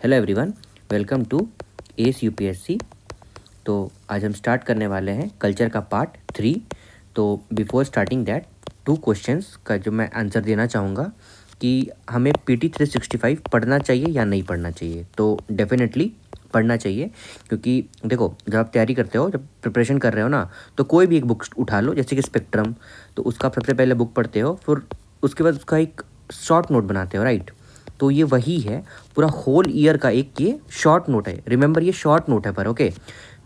Hello everyone, welcome to S UPSC. तो आज हम स्टार्ट करने वाले हैं कल्चर का पार्ट 3। तो बिफोर स्टार्टिंग दैट 2 क्वेश्चंस का जो मैं आंसर देना चाहूँगा कि हमें पीटी 365 पढ़ना चाहिए या नहीं पढ़ना चाहिए। तो डेफिनेटली पढ़ना चाहिए, क्योंकि देखो जब आप तैयारी करते हो, जब प्रिपरेशन कर रहे हो ना, तो कोई भी एक बुक उठा लो, जैसे कि स्पेक्ट्रम, तो उसका सबसे पहले बुक पढ़ते हो, फिर उसके बाद उसका एक शॉर्ट नोट बनाते हो, राइट। तो ये वही है, पूरा होल ईयर का एक ये शॉर्ट नोट है। रिमेंबर, ये शॉर्ट नोट है पर ओके।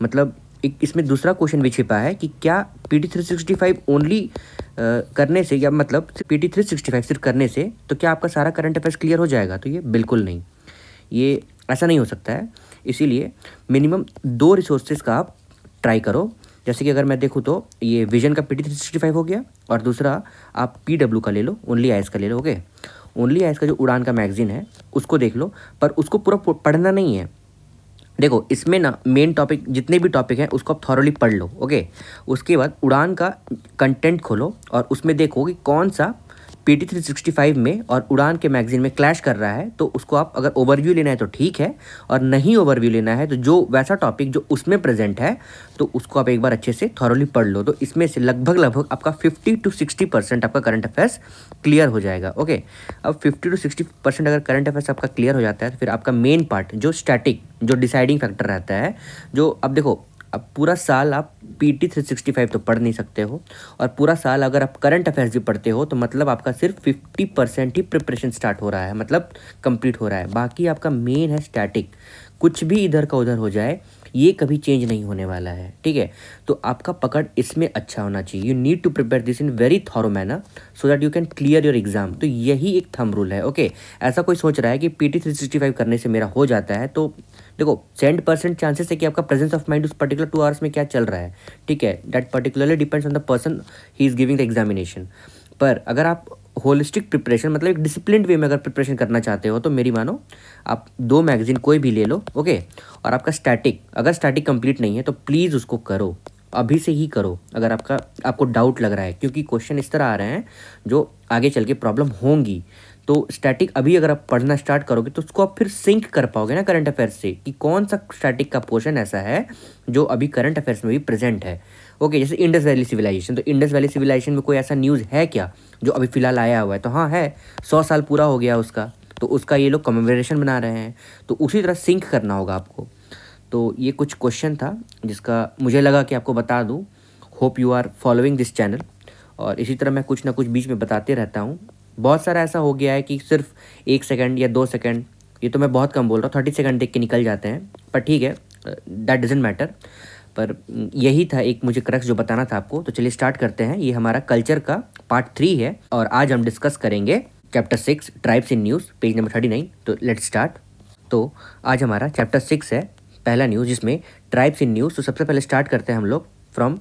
मतलब एक इसमें दूसरा क्वेश्चन भी छिपा है कि क्या पीटी 365 ओनली करने से, या मतलब पीटी 365 सिर्फ करने से तो क्या आपका सारा करंट अफेयर्स क्लियर हो जाएगा? तो ये बिल्कुल नहीं, ये ऐसा नहीं हो सकता है। इसीलिए मिनिमम 2 रिसोर्सेज का आप ट्राई करो। जैसे कि अगर मैं देखूँ तो ये विजन का पीटी 365 हो गया, और दूसरा आप पीडब्ल्यू का ले लो, ओनली आईएएस का ले लो। ओके, ओनली आईएएस का जो उड़ान का मैगजीन है उसको देख लो, पर उसको पूरा पढ़ना नहीं है। देखो इसमें ना मेन टॉपिक, जितने भी टॉपिक हैं उसको आप थॉरोली पढ़ लो। ओके, उसके बाद उड़ान का कंटेंट खोलो और उसमें देखो कि कौन सा पीटी 365 में और उड़ान के मैगजीन में क्लैश कर रहा है। तो उसको आप अगर ओवरव्यू लेना है तो ठीक है, और नहीं ओवरव्यू लेना है तो जो वैसा टॉपिक जो उसमें प्रेजेंट है तो उसको आप एक बार अच्छे से थॉरोली पढ़ लो। तो इसमें से लगभग आपका 50 to 60% आपका करंट अफेयर्स क्लियर हो जाएगा। ओके, अब 50 to 60% अगर करंट अफेयर्स आपका क्लियर हो जाता है तो फिर आपका मेन पार्ट जो स्टैटिक, जो डिसाइडिंग फैक्टर रहता है, जो अब देखो, अब पूरा साल आप पीटी 365 तो पढ़ नहीं सकते हो, और पूरा साल अगर आप करंट अफेयर्स भी पढ़ते हो तो मतलब आपका सिर्फ 50% ही प्रिपरेशन स्टार्ट हो रहा है, मतलब कंप्लीट हो रहा है। बाकी आपका मेन है स्टैटिक। कुछ भी इधर का उधर हो जाए, ये कभी चेंज नहीं होने वाला है, ठीक है। तो आपका पकड़ इसमें अच्छा होना चाहिए। You need to prepare this in very thorough manner so that you can clear your exam. तो यही एक थंब रूल है। ओके, ऐसा कोई सोच रहा है कि पीटी 365 करने से मेरा हो जाता है, तो देखो 70% चांसेस है कि आपका प्रेजेंस ऑफ माइंड उस पर्टिकुलर 2 आवर्स में क्या चल रहा है, ठीक है। That particularly depends on the person he is giving the examination. पर अगर आप होलिस्टिक प्रिपरेशन, मतलब एक डिसिप्लिन्ड वे में अगर प्रिपरेशन करना चाहते हो, तो मेरी मानो आप 2 मैगजीन कोई भी ले लो। ओके, और आपका स्टैटिक, अगर स्टैटिक कंप्लीट नहीं है तो प्लीज़ उसको करो, अभी से ही करो अगर आपको डाउट लग रहा है, क्योंकि क्वेश्चन इस तरह आ रहे हैं जो आगे चल के प्रॉब्लम होंगी। तो स्टैटिक अभी अगर आप पढ़ना स्टार्ट करोगे तो उसको आप फिर सिंक कर पाओगे ना करंट अफेयर्स से, कि कौन सा स्टैटिक का पोर्शन ऐसा है जो अभी करंट अफेयर्स में भी प्रेजेंट है। ओके, जैसे इंडस वैली सिविलाइजेशन, तो इंडस वैली सिविलाइजेशन में कोई ऐसा न्यूज़ है क्या जो अभी फिलहाल आया हुआ है? तो हाँ है, 100 साल पूरा हो गया उसका, तो उसका ये लोग कमेमोरेशन बना रहे हैं। तो उसी तरह सिंक करना होगा आपको। तो ये कुछ क्वेश्चन था जिसका मुझे लगा कि आपको बता दूँ। Hope you are following this channel, और इसी तरह मैं कुछ ना कुछ बीच में बताते रहता हूँ। बहुत सारा ऐसा हो गया है कि सिर्फ 1 सेकंड या 2 सेकंड, ये तो मैं बहुत कम बोल रहा हूँ, 30 सेकंड देख के निकल जाते हैं, पर ठीक है, दैट डजेंट मैटर। पर यही था एक मुझे क्रक्स जो बताना था आपको। तो चलिए स्टार्ट करते हैं। ये हमारा कल्चर का पार्ट 3 है, और आज हम डिस्कस करेंगे chapter 6 tribes in news, page number 39। तो लेट्स स्टार्ट। तो आज हमारा चैप्टर 6 है, पहला न्यूज़, जिसमें ट्राइब्स इन न्यूज़। तो सबसे पहले स्टार्ट करते हैं हम लोग फ्रॉम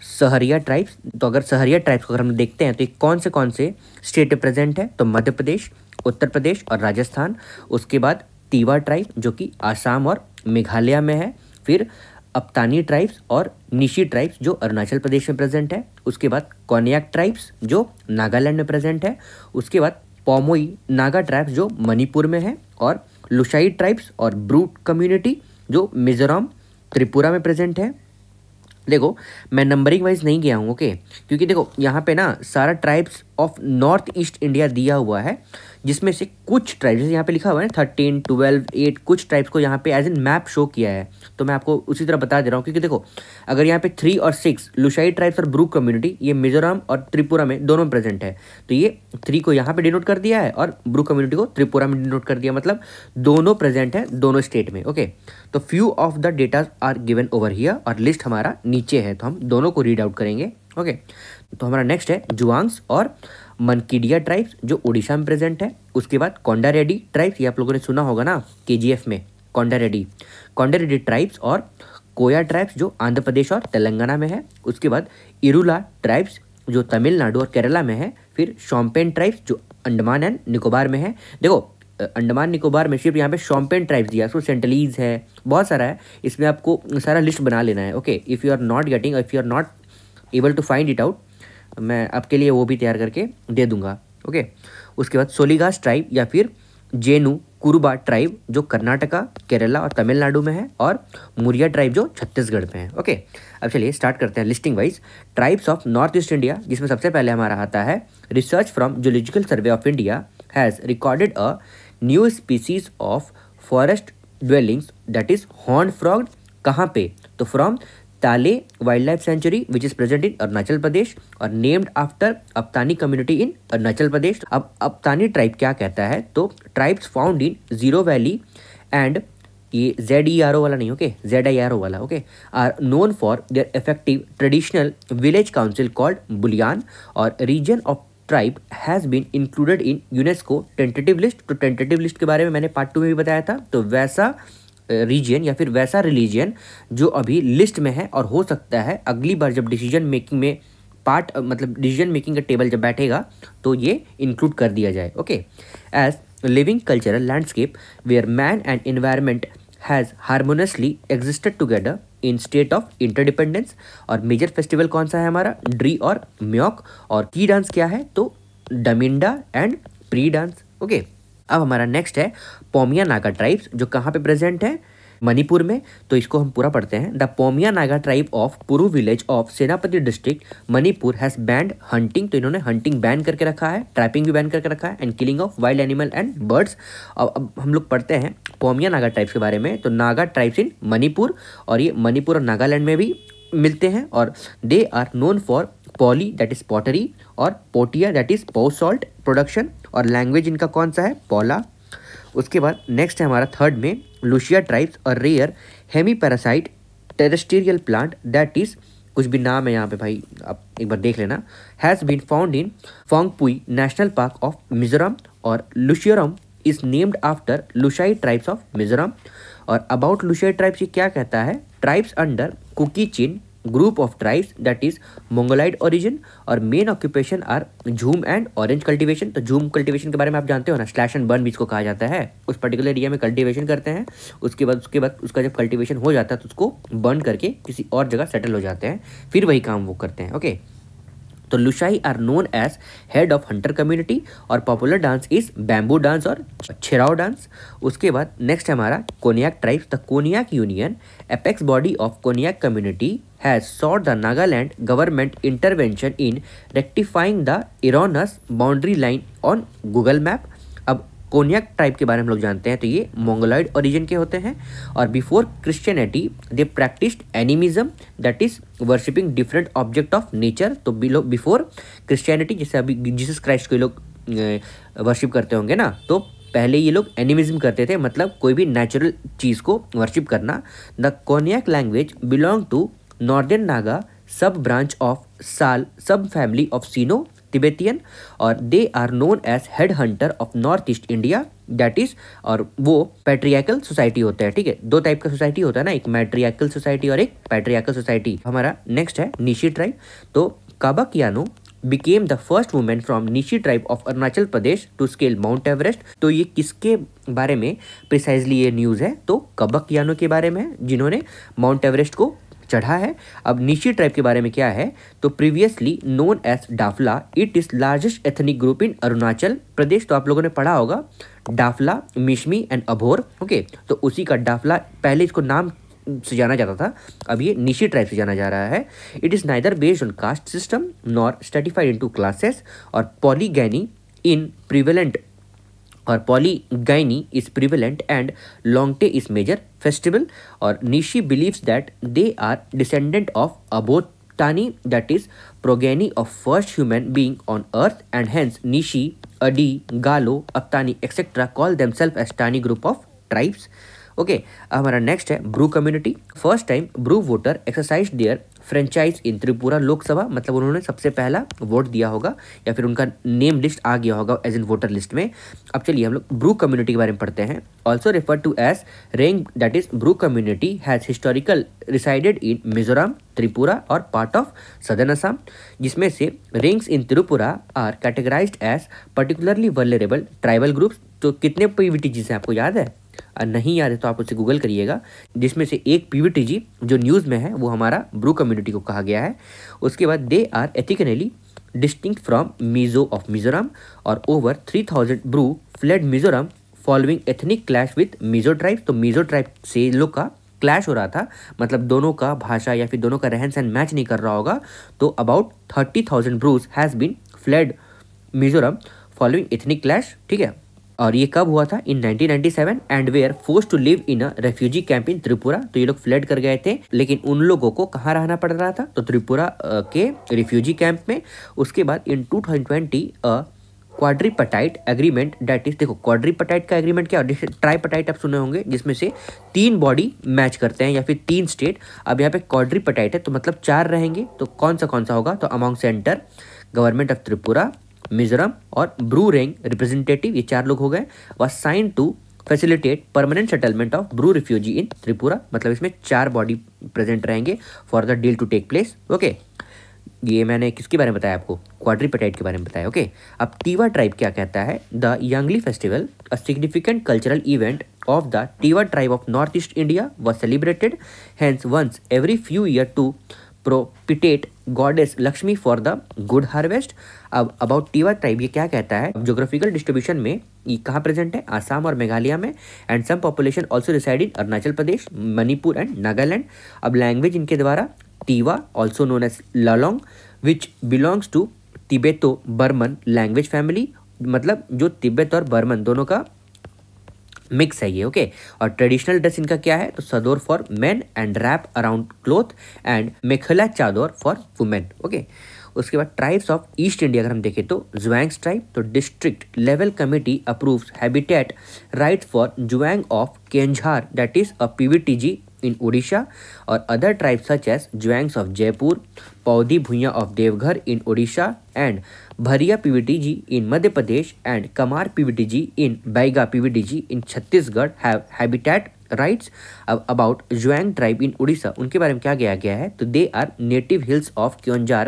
सहरिया ट्राइब्स। तो अगर सहरिया ट्राइब्स को अगर हम देखते हैं तो ये कौन से स्टेट प्रेजेंट है, तो मध्य प्रदेश, उत्तर प्रदेश और राजस्थान। उसके बाद तीवा ट्राइब जो कि आसाम और मेघालय में है। फिर अपतानी ट्राइब्स और निशी ट्राइब्स जो अरुणाचल प्रदेश में प्रेजेंट है। उसके बाद कोन्याक ट्राइब्स जो नागालैंड में प्रेजेंट है। उसके बाद पोमोई नागा ट्राइब्स जो मणिपुर में है, और लुशाई ट्राइब्स और ब्रूट कम्युनिटी जो मिजोरम त्रिपुरा में प्रेजेंट है। देखो मैं नंबरिंग वाइज नहीं गया हूँ, ओके, क्योंकि देखो यहाँ पे ना सारा tribes of north east India दिया हुआ है, जिसमें से कुछ ट्राइब्स, जैसे यहाँ पे लिखा हुआ है 13, 12, 8, कुछ ट्राइब्स को यहाँ पे एज एन मैप शो किया है। तो मैं आपको उसी तरह बता दे रहा हूँ, क्योंकि देखो अगर यहाँ पे 3 और 6 लुशाई ट्राइब्स और ब्रूक कम्युनिटी, ये मिजोरम और त्रिपुरा में दोनों में प्रेजेंट है, तो ये 3 को यहाँ पे डिनोट कर दिया है और ब्रूक कम्युनिटी को त्रिपुरा में डिनोट कर दिया, मतलब दोनों प्रेजेंट है दोनों स्टेट में। ओके, तो few of the data are given over here, और लिस्ट हमारा नीचे है, तो हम दोनों को रीड आउट करेंगे। ओके, तो हमारा नेक्स्ट है जुआंग्स और मनकीडिया ट्राइब्स जो उड़ीसा में प्रेजेंट है। उसके बाद कोंडा रेड्डी ट्राइब्स, ये आप लोगों ने सुना होगा ना केजीएफ में, कोंडा रेड्डी ट्राइब्स और कोया ट्राइब्स जो आंध्र प्रदेश और तेलंगाना में है। उसके बाद इरुला ट्राइब्स जो तमिलनाडु और केरला में है। फिर शोम्पेन ट्राइब्स जो अंडमान एंड निकोबार में है। देखो अंडमान निकोबार में सिर्फ यहाँ पे शोम्पेन ट्राइब्स दिया, उसको सेंटलीज है, बहुत सारा है, इसमें आपको सारा लिस्ट बना लेना है। Okay, if you are not getting, if you are not able to find it out, मैं आपके लिए वो भी तैयार करके दे दूंगा। ओके, उसके बाद सोलिगास ट्राइब या फिर जेनू कुरुबा ट्राइब जो कर्नाटका, केरला और तमिलनाडु में है, और मुरिया ट्राइब जो छत्तीसगढ़ में है। ओके, अब चलिए स्टार्ट करते हैं listing wise. Tribes of north east India, जिसमें सबसे पहले हमारा आता है research from zoological survey of India has recorded a new species of forest dwellings that is horn frog. कहाँ पे? तो from Talle wild life sanctuary which is present in Arunachal Pradesh और named after Apatani community in Arunachal Pradesh. अब अपतानी ट्राइब क्या कहता है? तो tribes found in Ziro valley and ये ZERO वाला नहीं, ओके, ZIRO वाला, okay, are known for their effective traditional village council called Bulyan और region of tribe has been included in UNESCO tentative list. तो टेंटेटिव लिस्ट के बारे में मैंने पार्ट 2 में भी बताया था। तो वैसा रीजन या फिर वैसा रिलीजन जो अभी लिस्ट में है और हो सकता है अगली बार जब डिसीजन मेकिंग में मतलब डिसीजन मेकिंग का टेबल जब बैठेगा तो ये इंक्लूड कर दिया जाए। Okay, as living cultural landscape where man and environment has harmoniously existed together in state of interdependence. और मेजर फेस्टिवल कौन सा है हमारा? ड्री और म्योक। और की डांस क्या है? तो डमिंडा एंड प्री डांस। ओके, अब हमारा नेक्स्ट है पोमिया नागा ट्राइब्स, जो कहाँ पे प्रेजेंट है? मणिपुर में। तो इसको हम पूरा पढ़ते हैं। द पोमिया नागा ट्राइब ऑफ पुरू विलेज ऑफ सेनापति district Manipur has banned hunting. तो इन्होंने हंटिंग बैन करके रखा है, ट्रैपिंग भी बैन करके रखा है, and killing of wild animal and birds. अब हम लोग पढ़ते हैं पोमिया नागा ट्राइब्स के बारे में। तो नागा ट्राइब्स इन मणिपुर, और ये मणिपुर और नागालैंड में भी मिलते हैं, और they are known for Poli that is pottery और Potia that is post salt production. और लैंग्वेज इनका कौन सा है? पोला। उसके बाद नेक्स्ट है हमारा थर्ड में लुशिया ट्राइब्स और rare hemi parasite terrestrial plant that is, कुछ भी नाम है यहाँ पे भाई, आप एक बार देख लेना, has been found in Phawngpui national park of Mizoram. और lushiarum is named after Lushai tribes of Mizoram. और अबाउट लुशाई ट्राइब्स ये क्या कहता है? Tribes under Kuki Chin group of tribes that is Mongoloid origin, और main occupation are jhum and orange cultivation. तो झूम कल्टीवेशन के बारे में आप जानते हो ना, स्लैश एंड बर्न भी इसको कहा जाता है। उस पर्टिकुलर एरिया में कल्टीवेशन करते हैं, उसके बाद उसका जब कल्टीवेशन हो जाता है तो उसको बर्न करके किसी और जगह सेटल हो जाते हैं, फिर वही काम वो करते हैं। ओके, तो Lushai are known as head of hunter community, और popular dance is bamboo dance और छेराव डांस। उसके बाद नेक्स्ट है हमारा Konyak tribes. The Konyak union apex body of Konyak community has sought the Nagaland government intervention in rectifying the erroneous boundary line on Google map. अब Konyak tribe के बारे में हम लोग जानते हैं, तो ये मोंगोलॉइड ओरिजिन के होते हैं, और before Christianity they practised animism that is worshipping different object of nature. तो बिफोर क्रिश्चियनिटी, जैसे अभी जीसस क्राइस्ट को लोग वर्शिप करते होंगे ना, तो पहले ये लोग एनिमिज्म करते थे, मतलब कोई भी नेचुरल चीज़ को वर्शिप करना। The Konyak language belong to northern Naga sub branch of साल सब फैमिली ऑफ सीनो तिबेतियन, और they are known as head hunter of north east India that is, और वो पैट्रियाकल सोसाइटी होता है। ठीक है, दो टाइप का सोसाइटी होता है ना, एक मैट्रियाकल सोसाइटी और एक पैट्रियाकल सोसाइटी। हमारा नेक्स्ट है निशी ट्राइब। तो काबक यानो became the first woman from Nishi tribe of Arunachal Pradesh to scale Mount Everest। तो ये किसके बारे में प्रिसाइजली ये न्यूज़ है? तो कबक यानो के बारे में, जिन्होंने माउंट एवरेस्ट को चढ़ा है। अब निशी ट्राइब के बारे में क्या है? तो previously known as Dafla, it is largest ethnic group in Arunachal Pradesh. तो आप लोगों ने पढ़ा होगा डाफला, मिशमी एंड अभोर। ओके, तो उसी का डाफला पहले इसको नाम से जाना जाता था, अब ये निशी ट्राइब से जाना जा रहा है। It is neither based on caste system nor stratified into classes, और पॉलीगैनी इन प्रिवेलेंट, और polygyny is prevalent and Longte is major festival. और Nyishi believes that they are descendant of Abotani that is progeny of first human being on earth, and hence Nyishi, Adi, Galo, Apatani etcetera call themself as Tani group of tribes. Okay, हमारा next है Bru community. First time Bru voter exercise there franchise इन त्रिपुरा लोकसभा, मतलब उन्होंने सबसे पहला vote दिया होगा या फिर उनका नेम लिस्ट आ गया होगा एज इन वोटर लिस्ट में। अब चलिए हम लोग ब्रू कम्युनिटी के बारे में पढ़ते हैं। Also refer to as Reang that is Bru community has historical resided in Mizoram, Tripura और पार्ट ऑफ सदर्न असम, जिसमें से Reangs in Tripura are categorised as particularly vulnerable tribal groups. तो कितने पीवीटीजी हैं आपको याद है? नहीं याद है तो आप उससे गूगल करिएगा, जिसमें से एक पीवीटीजी जो न्यूज़ में है वो हमारा ब्रू कम्युनिटी को कहा गया है। उसके बाद they are ethically distinct from Mizo of Mizoram, और over 3000 Bru fled Mizoram following ethnic clash with Mizo tribes. तो मिजो ट्राइब से इन लोग का क्लैश हो रहा था, मतलब दोनों का भाषा या फिर दोनों का रहन सहन मैच नहीं कर रहा होगा। तो about 30,000 Brus has been fled Mizoram following ethnic clash, ठीक है। और ये कब हुआ था? In 1997 and were force to live in a refugee camp in Tripura. तो ये लोग फ्लड कर गए थे, लेकिन उन लोगों को कहाँ रहना पड़ रहा था? तो त्रिपुरा के रिफ्यूजी कैंप में। उसके बाद इन 2020 क्वाड्रीपटाइट एग्रीमेंट, डेट इज, देखो क्वाड्रीपटाइट का एग्रीमेंट क्या है? ट्राइपटाइट आप सुने होंगे, जिसमें से 3 बॉडी मैच करते हैं या फिर 3 स्टेट। अब यहाँ पे क्वाड्रीपटाइट है तो मतलब 4 रहेंगे। तो कौन सा होगा? तो among centre, government of Tripura, Mizoram और ब्रू रेंग रिप्रेजेंटेटिव, ये 4 लोग हो गए। Was sign to facilitate permanent settlement of Bru refugee in Tripura. मतलब इसमें 4 बॉडी प्रेजेंट रहेंगे for the deal to take place, okay. ये मैंने किसके बारे में बताया आपको? क्वाड्रीपटाइट के बारे में बताया, ओके। अब टीवा ट्राइब क्या कहता है? The Yangli festival, a significant cultural event of the Tiwa tribe of northeast India, was celebrated hence once every few years to propitiate goddess Lakshmi for the good harvest। अब अबाउट टीवा ट्राइब ये क्या कहता है? Geographical distribution में ये कहाँ present है? आसाम और मेघालय में। And some population also reside in Arunachal Pradesh, Manipur and Nagaland. अब लैंग्वेज इनके द्वारा Tiwa, also known as Lalung, which belongs to Tibeto Burman language family. मतलब जो तिब्बत और बर्मन दोनों का मिक्स है ये, ओके। और ट्रेडिशनल ड्रेस इनका क्या है? तो sador for men and wrap around cloth and mekhela chador for women, okay. उसके बाद ट्राइब्स ऑफ ईस्ट इंडिया अगर हम देखें तो जुआंग्स ट्राइब, तो district level committee approves habitat right for Juang of Keonjhar, that is a PVTG in Odisha, or other tribes such as Juangs of Jaipur, Paudi Bhuiya of Devghar in Odisha, and Bharia PVTG in Madhya Pradesh, and Kamar PVTG in Baiga PVTG in Chhattisgarh have habitat rights। about Juang tribe in Odisha, उनके बारे में क्या किया गया है? तो they are native hills of Keonjhar,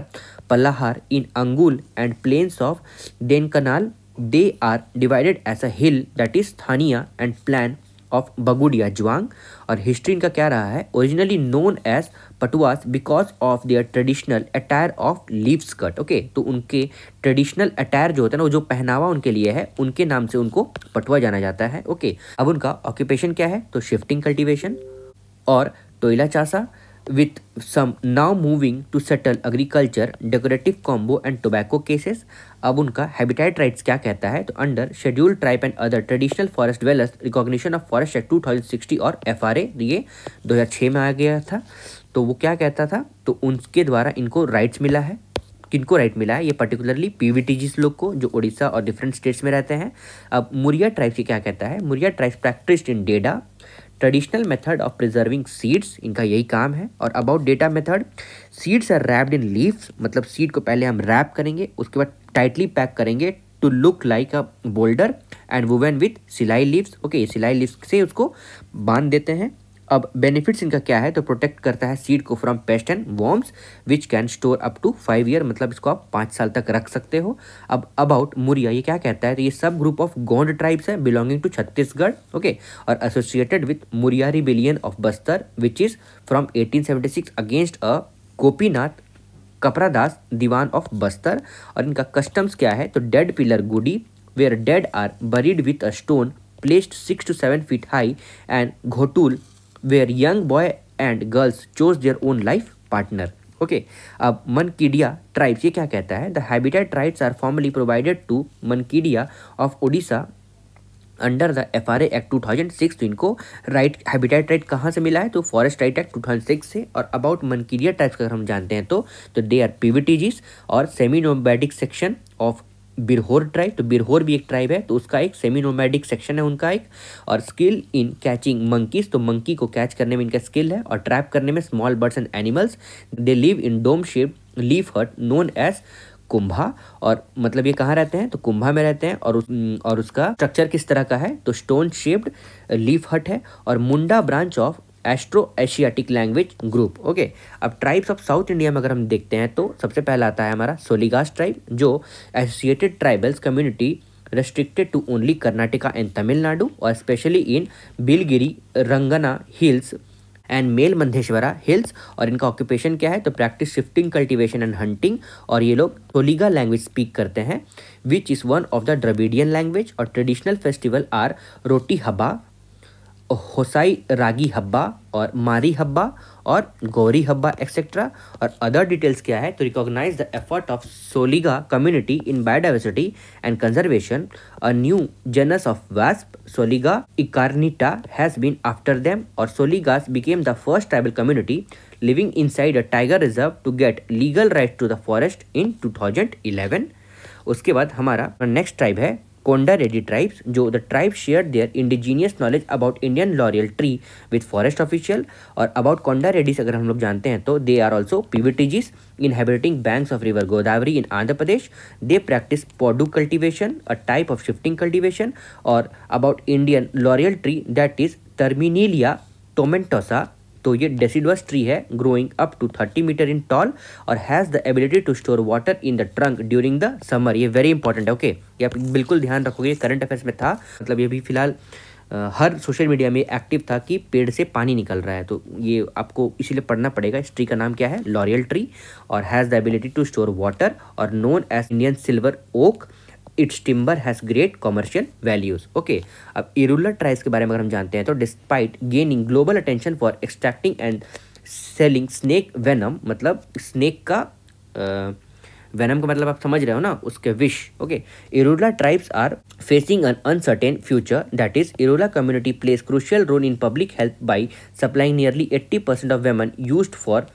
Palahar in Angul and plains of Denkanal। they are divided as a hill, that is Thania, and plan of Bagudia Juang. और history इनका क्या रहा है? Originally known as Patuas because of their traditional attire of leaf skirt, okay. तो उनके traditional attire जो होता है ना, वो जो पहनावा उनके लिए है, उनके नाम से उनको पटुआ जाना जाता है, ओके। अब उनका ऑक्यूपेशन क्या है? तो शिफ्टिंग कल्टिवेशन और टोइला चासा, with some now moving to settle agriculture, decorative combo and tobacco cases। अब उनका हैबिटेट राइट्स क्या कहता है? तो under scheduled tribe and other traditional forest dwellers, recognition of forest act 2060 और FRA ये 2006 में आ गया था। तो वो क्या कहता था? तो उनके द्वारा इनको राइट्स मिला है। किनको राइट मिला है? ये पर्टिकुलरली पीवीटीजीस लोग को, जो उड़ीसा और डिफरेंट स्टेट्स में रहते हैं। अब मुरिया ट्राइब्स क्या कहता है? Muria tribes practised in Dhata traditional method of preserving seeds, इनका यही काम है। और about Dhata method, seeds are wrapped in leaves, मतलब सीड को पहले हम रैप करेंगे, उसके बाद टाइटली पैक करेंगे to look like a boulder and woven with siali leaves, okay. Siali leaves से उसको बांध देते हैं। अब बेनिफिट्स इनका क्या है? तो प्रोटेक्ट करता है सीड को from pest and worms which can store up to 5 year, मतलब इसको आप 5 साल तक रख सकते हो। अब अबाउट मुरिया ये क्या कहता है? तो ये सब ग्रुप ऑफ गोंड ट्राइब्स है बिलोंगिंग टू छत्तीसगढ़, ओके। और associated with Muria rebellion of Bastar which is from 1876 against a Gopinath Kapardas Diwan of Bastar. और इनका कस्टम्स क्या है? तो dead pillar gudi, where dead are buried with a stone placed 6 to 7 feet high, and ghotul where young boy and girls chose their own life partner, okay। अब मनकीडिया tribes ये क्या कहता है? The habitat rights are formally provided to Mankidia of Odisha under the FRA act 2006। तो इनको right, habitat right कहाँ से मिला है? तो फॉरेस्ट राइट एक्ट 2006 से। और अबाउट मनकीडिया ट्राइब्स का हम जानते हैं तो दे आर पीवीटीजीज और semi nomadic section of Birhor tribe. तो बिरहोर भी एक ट्राइब है, तो उसका एक सेमी नोमैडिक सेक्शन है उनका एक। और स्किल इन कैचिंग मंकीज, तो मंकी को कैच करने में इनका स्किल है। और ट्रैप करने में small birds and animals. They live in dome shaped leaf hut known as kumbha. और मतलब ये कहाँ रहते हैं? तो कुंभा में रहते हैं। और उसका स्ट्रक्चर किस तरह का है? तो स्टोन शेप्ड लीफ हट है। और Munda branch of Austro Asiatic language group, okay. अब ट्राइब्स ऑफ साउथ इंडिया में अगर हम देखते हैं तो सबसे पहला आता है हमारा सोलिगास ट्राइब, जो associated tribals community restricted to only Karnataka and Tamil Nadu, और specially in Biligiri Rangana hills and Male Madeshwara hills. और इनका ऑक्यूपेशन क्या है, तो practice shifting, cultivation and hunting. और ये लोग सोलिगा लैंग्वेज स्पीक करते हैं which is one of the Dravidian language. और traditional festival are Rotti Habba, Hosa Ragi Habba और मारी हब्बा और गौरी हब्बा एक्सेट्रा। और अदर डिटेल्स क्या है, तो recognise the effort of Soliga community in biodiversity and conservation. A new genus of wasp, Soliga incarnata, has been after them. और Soligas became the first tribal community living inside a tiger reserve to get legal right to the forest in 2011। उसके बाद हमारा next tribe है Konda Reddi tribes, जो the tribe share their indigenous knowledge about Indian laurel tree with forest official. और about Konda Reddis अगर हम लोग जानते हैं तो they are also PVTGs inhabiting banks of river Godavari in Andhra Pradesh. They practice podu cultivation, a type of shifting cultivation. और about Indian laurel tree that is Terminalia tomentosa, तो ये डेसिडुअस ट्री है growing up to 30 metre in tall और has the ability to store water in the trunk during the summer. ये very important है, okay ये आप बिल्कुल ध्यान रखोगे, करंट अफेयर्स में था, मतलब ये भी फिलहाल हर सोशल मीडिया में एक्टिव था कि पेड़ से पानी निकल रहा है, तो ये आपको इसीलिए पढ़ना पड़ेगा। इस ट्री का नाम क्या है, लॉरियल ट्री, और has the ability to store water और known as Indian silver oak. Its timber has great commercial values. Okay, अब इरुलर ट्राइब्स के बारे में अगर हम जानते हैं तो despite gaining global attention for extracting and selling snake venom, मतलब स्नेक का वेनम का मतलब आप समझ रहे हो ना, उसके विश। Okay, Irula tribes are facing an uncertain future, that is Irula community place crucial role in public health by supplying nearly 80% of venom used for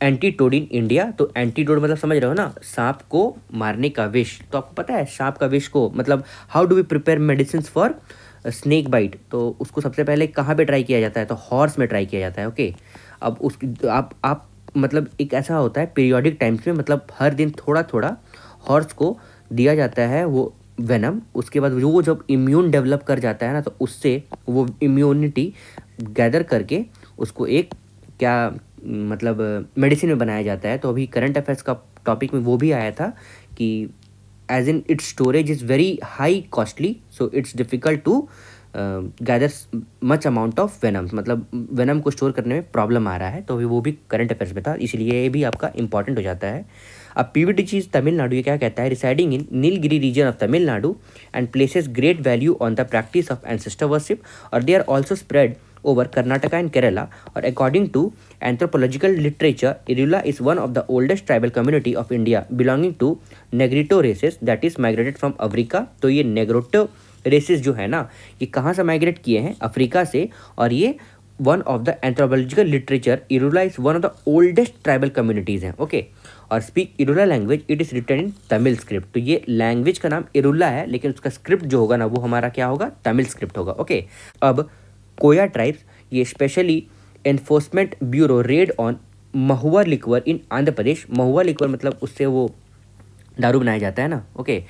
antidote in India. तो एंटीटोड मतलब समझ रहे हो ना, सांप को मारने का विष। तो आपको पता है सांप का विष को मतलब how do we prepare medicine for snake bite, तो उसको सबसे पहले कहाँ पे ट्राई किया जाता है, तो हॉर्स में ट्राई किया जाता है। ओके, अब उसकी आप मतलब एक ऐसा होता है पीरियोडिक टाइम्स में, मतलब हर दिन थोड़ा थोड़ा हॉर्स को दिया जाता है वो वेनम। उसके बाद वो जब इम्यून डेवलप कर जाता है ना, तो उससे वो इम्यूनिटी गैदर करके उसको एक क्या मतलब मेडिसिन में बनाया जाता है। तो अभी करंट अफेयर्स का टॉपिक में वो भी आया था कि as in its storage is very high costly, so it's difficult to gather much amount of venoms, मतलब वेनम को स्टोर करने में प्रॉब्लम आ रहा है। तो अभी वो भी करंट अफेयर्स में था, इसलिए ये भी आपका इंपॉर्टेंट हो जाता है। अब पीवीटीजी तमिलनाडु, ये क्या कहता है, residing in Nilgiri reason of Tamil Nadu and places great value on the practice of ancestor worship, और they are also spread over Karnataka and Kerala. Or according to anthropological literature, Irula is one of the oldest tribal community of India belonging to Negrito races that is migrated from Africa. तो ये Negrito races जो है ना, ये कहाँ से migrate किए हैं, अफ्रीका से। और ये one of the anthropological literature, Irula is one of the oldest tribal communities हैं। ओके, और speak Irula language, it is written in Tamil script. तो ये लैंग्वेज का नाम इरुला है, लेकिन उसका स्क्रिप्ट जो होगा ना वो हमारा क्या होगा, तमिल स्क्रिप्ट होगा। ओके, अब कोया ट्राइब्स, ये specially enforcement bureau raid on mahua liquor in Andhra Pradesh. Mahua liquor मतलब उससे वो दारू बनाया जाता है ना। Okay,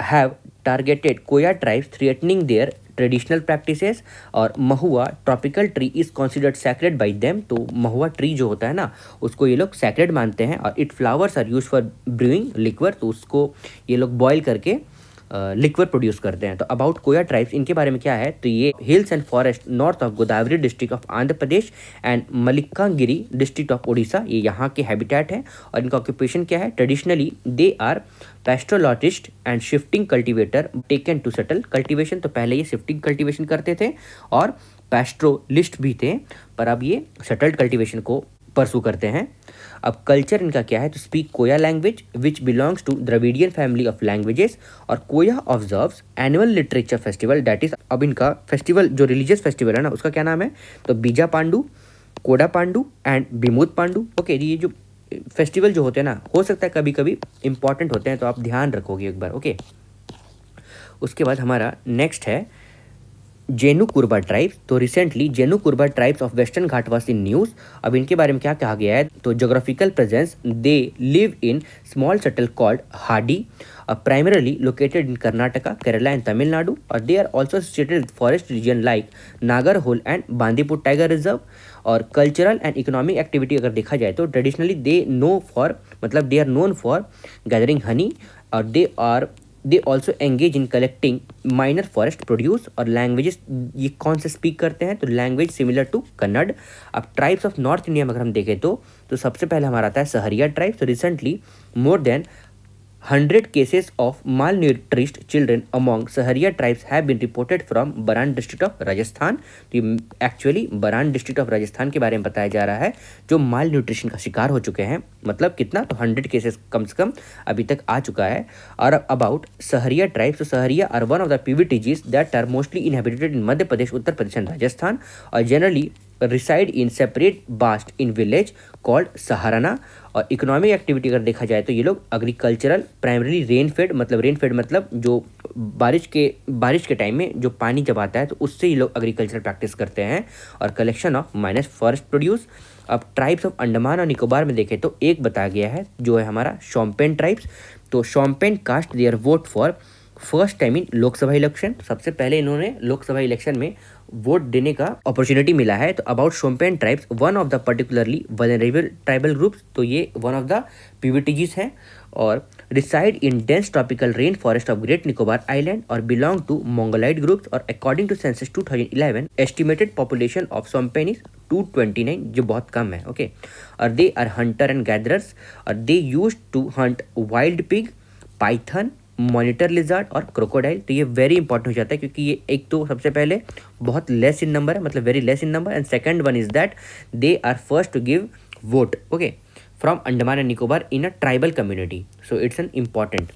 have targeted Koya tribes threatening their traditional practices. और mahua tropical tree is considered sacred by them. तो महुआ ट्री जो होता है ना, उसको ये लोग सैक्रेड मानते हैं। और it flowers are use for brewing liquor, तो उसको ये लोग बॉयल करके लिक्विड प्रोड्यूस करते हैं। तो अबाउट कोया ट्राइब्स, इनके बारे में क्या है, तो ये hills and forest north of Godavari district of Andhra Pradesh and मल्लिकागिरी डिस्ट्रिक्ट ऑफ ओडिशा, ये यहाँ के हैबिटेट है। और इनका ऑक्यूपेशन क्या है, traditionally they are pastoralist and shifting cultivator taken to settle cultivation. तो पहले ये शिफ्टिंग कल्टिवेशन करते थे और पैस्ट्रोलिस्ट भी थे, पर अब ये सेटल्ड कल्टिवेशन को परसू करते हैं। अब कल्चर इनका क्या है, तो speak Koya language which belongs to Dravidian family of languages. और Koya observes annual literature festival, that is, अब इनका फेस्टिवल जो रिलीजियस फेस्टिवल है ना, उसका क्या नाम है, तो बीजा पांडु, कोडा पांडु एंड बिमुद पांडु। ओके, ये जो फेस्टिवल जो होते हैं ना, हो सकता है कभी कभी इंपॉर्टेंट होते हैं, तो आप ध्यान रखोगे एक बार। ओके, उसके बाद हमारा नेक्स्ट है जेनु कुर्बा ट्राइब्स। तो recently Jenu Kuruba tribes of western Ghat was in news. अब इनके बारे में क्या कहा गया है, तो geographical presence, they live in small shuttle called Haadi, primarily located in Karnataka, Kerala and Tamil Nadu. और they are also situated with forest region like Nagarhole and Bandipur tiger reserve. और कल्चरल एंड इकोनॉमिक एक्टिविटी अगर देखा जाए तो ट्रेडिशनली दे नो फॉर, मतलब they are known for gathering honey, और they are they also engage in collecting minor forest produce. और languages ये कौन से स्पीक करते हैं, तो लैंग्वेज सिमिलर टू कन्नड़। अब ट्राइब्स ऑफ नॉर्थ इंडिया में अगर हम देखें तो सबसे पहले हमारा आता है सहरिया ट्राइब। तो recently more than 100 cases of malnourished children among Saharia tribes have been reported from Baran district of Rajasthan. तो ये actually Baran district of Rajasthan के बारे में बताया जा रहा है जो माल न्यूट्रिशन का शिकार हो चुके हैं। मतलब कितना, तो 100 केसेस कम से कम अभी तक आ चुका है। और अबाउट सहरिया ट्राइब्स, तो Sahariya are one of the PVTGs that are mostly inhabited in Madhya Pradesh, Uttar Pradesh and Rajasthan, और जनरली रिसाइड इन सेपरेट बास्ट इन विलेज कॉल्ड सहाराना। और इकोनॉमिक एक्टिविटी अगर देखा जाए तो ये लोग एग्रीकल्चरल प्राइमरी रेन फेड मतलब जो बारिश के टाइम में जो पानी जब आता है तो उससे ये लोग एग्रीकल्चर प्रैक्टिस करते हैं। और collection of minus forest produce. अब ट्राइब्स ऑफ अंडमान और निकोबार में देखें तो एक बताया गया है जो है हमारा शोम्पेन ट्राइब्स। तो Shompen cast their vote for first time in Lok Sabha election. सबसे पहले इन्होंने लोकसभा इलेक्शन में वोट देने का अपॉर्चुनिटी मिला है। तो about Shompen tribes, one of the particularly vulnerable tribal groups, तो ये वन ऑफ द पीवीटीजीज हैं और reside in dense tropical rain forest of great Nicobar island और बिलोंग टू मंगोलाइड ग्रुप्स। और according to census 2011 estimated population of Shompen is 229, जो बहुत कम है। ओके, और they are hunter and gatherers और they used to hunt wild pig, python, monitor lizard और crocodile. तो ये वेरी इंपॉर्टेंट हो जाता है क्योंकि ये एक तो सबसे पहले बहुत लेस इन नंबर है, मतलब very less in number, and second one is that they are first to give vote okay from Andaman and Nicobar in a tribal community. So it's an important.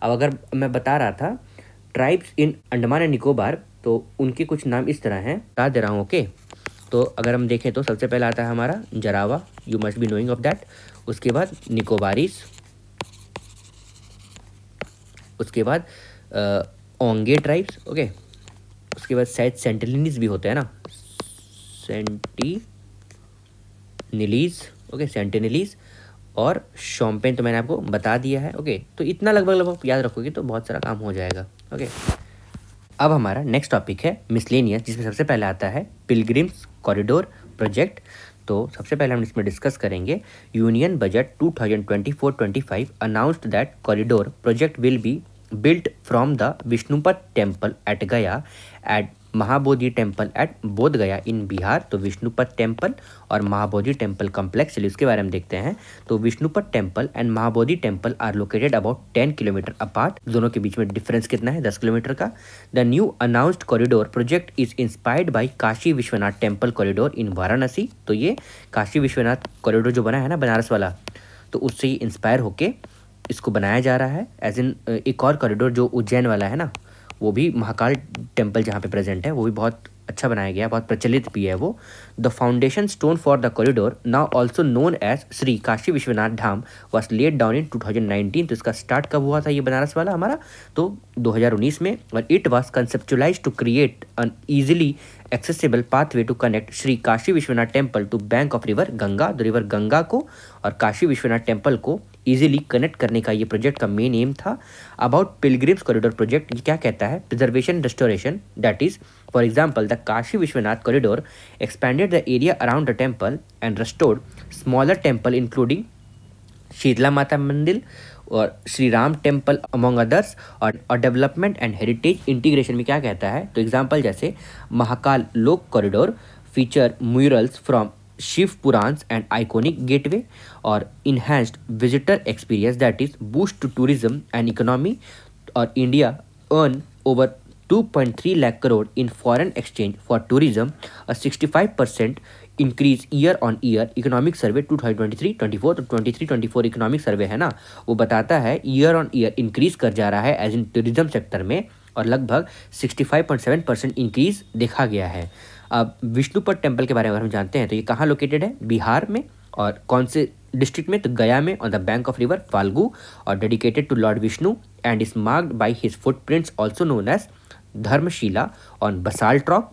अब अगर मैं बता रहा था tribes in Andaman and Nicobar, तो उनके कुछ नाम इस तरह हैं, बता दे रहा हूँ। ओके, तो अगर हम देखें तो सबसे पहला आता है हमारा Jarawa, you must be knowing of that. उसके बाद निकोबारीज, उसके बाद ओंगे ट्राइब्स। ओके, उसके बाद शायद सेंटिनलीज भी होते हैं ना, सेंटिनलीज। ओके, सेंटिनलीज और शोम्पेन तो मैंने आपको बता दिया है। ओके, तो इतना लगभग याद रखोगे तो बहुत सारा काम हो जाएगा। ओके, अब हमारा नेक्स्ट टॉपिक है मिसलेनियस, जिसमें सबसे पहले आता है पिलग्रिम्स कॉरिडोर प्रोजेक्ट। तो सबसे पहले हम इसमें डिस्कस करेंगे union budget 2024-25 announced that corridor project will be built from the Vishnupad temple at गया एट महाबोधि टेम्पल एट बोध गया इन बिहार। तो विष्णुपद टेम्पल और महाबोधि टेम्पल कॉम्प्लेक्स, चलिए उसके बारे में देखते हैं। तो Vishnupad temple and Mahabodhi temple are located about 10 kilometre apart. दोनों के बीच में डिफरेंस कितना है, 10 किलोमीटर का। The new announced corridor project is inspired by Kashi Vishwanath temple corridor इन वाराणसी। तो ये काशी विश्वनाथ कॉरिडोर जो बना है ना बनारस वाला, तो उससे ही इंस्पायर होके इसको बनाया जा रहा है। एज इन एक और कॉरिडोर जो उज्जैन वाला है ना, वो भी महाकाल टेम्पल जहाँ पे प्रेजेंट है, वो भी बहुत अच्छा बनाया गया, बहुत प्रचलित भी है वो। The foundation stone for the corridor now also known as Shri Kashi Vishwanath Dham was laid down in 2019। तो इसका स्टार्ट कब हुआ था ये बनारस वाला हमारा, तो 2019 में। और it was conceptualise to create an easily accessible pathway to connect Shri Kashi Vishwanath temple to bank of river Ganga. तो रिवर गंगा को और काशी विश्वनाथ टेम्पल को इजीली कनेक्ट करने का ये प्रोजेक्ट का मेन एम था। अबाउट पिलग्रिम्स कॉरिडोर प्रोजेक्ट ये क्या कहता है, preservation restoration, that is for example the Kashi Vishwanath corridor expanded the area around the temple and restored smaller temple including Sheetla Mata Mandir और Shri Ram temple among others. और डेवलपमेंट एंड हेरिटेज इंटीग्रेशन में क्या कहता है, तो एग्जाम्पल जैसे Mahakal Lok corridor feature murals from Shiv Purans and iconic gateway और enhanced visitor experience that is boost to tourism and economy. और India earn over 2.3 lakh crore in foreign exchange for tourism, a 65% increase year on year. Economic survey 2023-24, तो 23-24 economic survey है ना, वो बताता है year on year increase कर जा रहा है एज इन टूरिज्म सेक्टर में, और लगभग 65.7% इंक्रीज देखा गया है। अब विष्णुपद टेम्पल के बारे में अगर हम जानते हैं तो ये कहाँ लोकेटेड है, बिहार में, और कौन से डिस्ट्रिक्ट में, तो गया में, on the bank of river Falgu, और dedicated to lord Vishnu and is marked by his footprints also known as Dharmashila on basalt rock.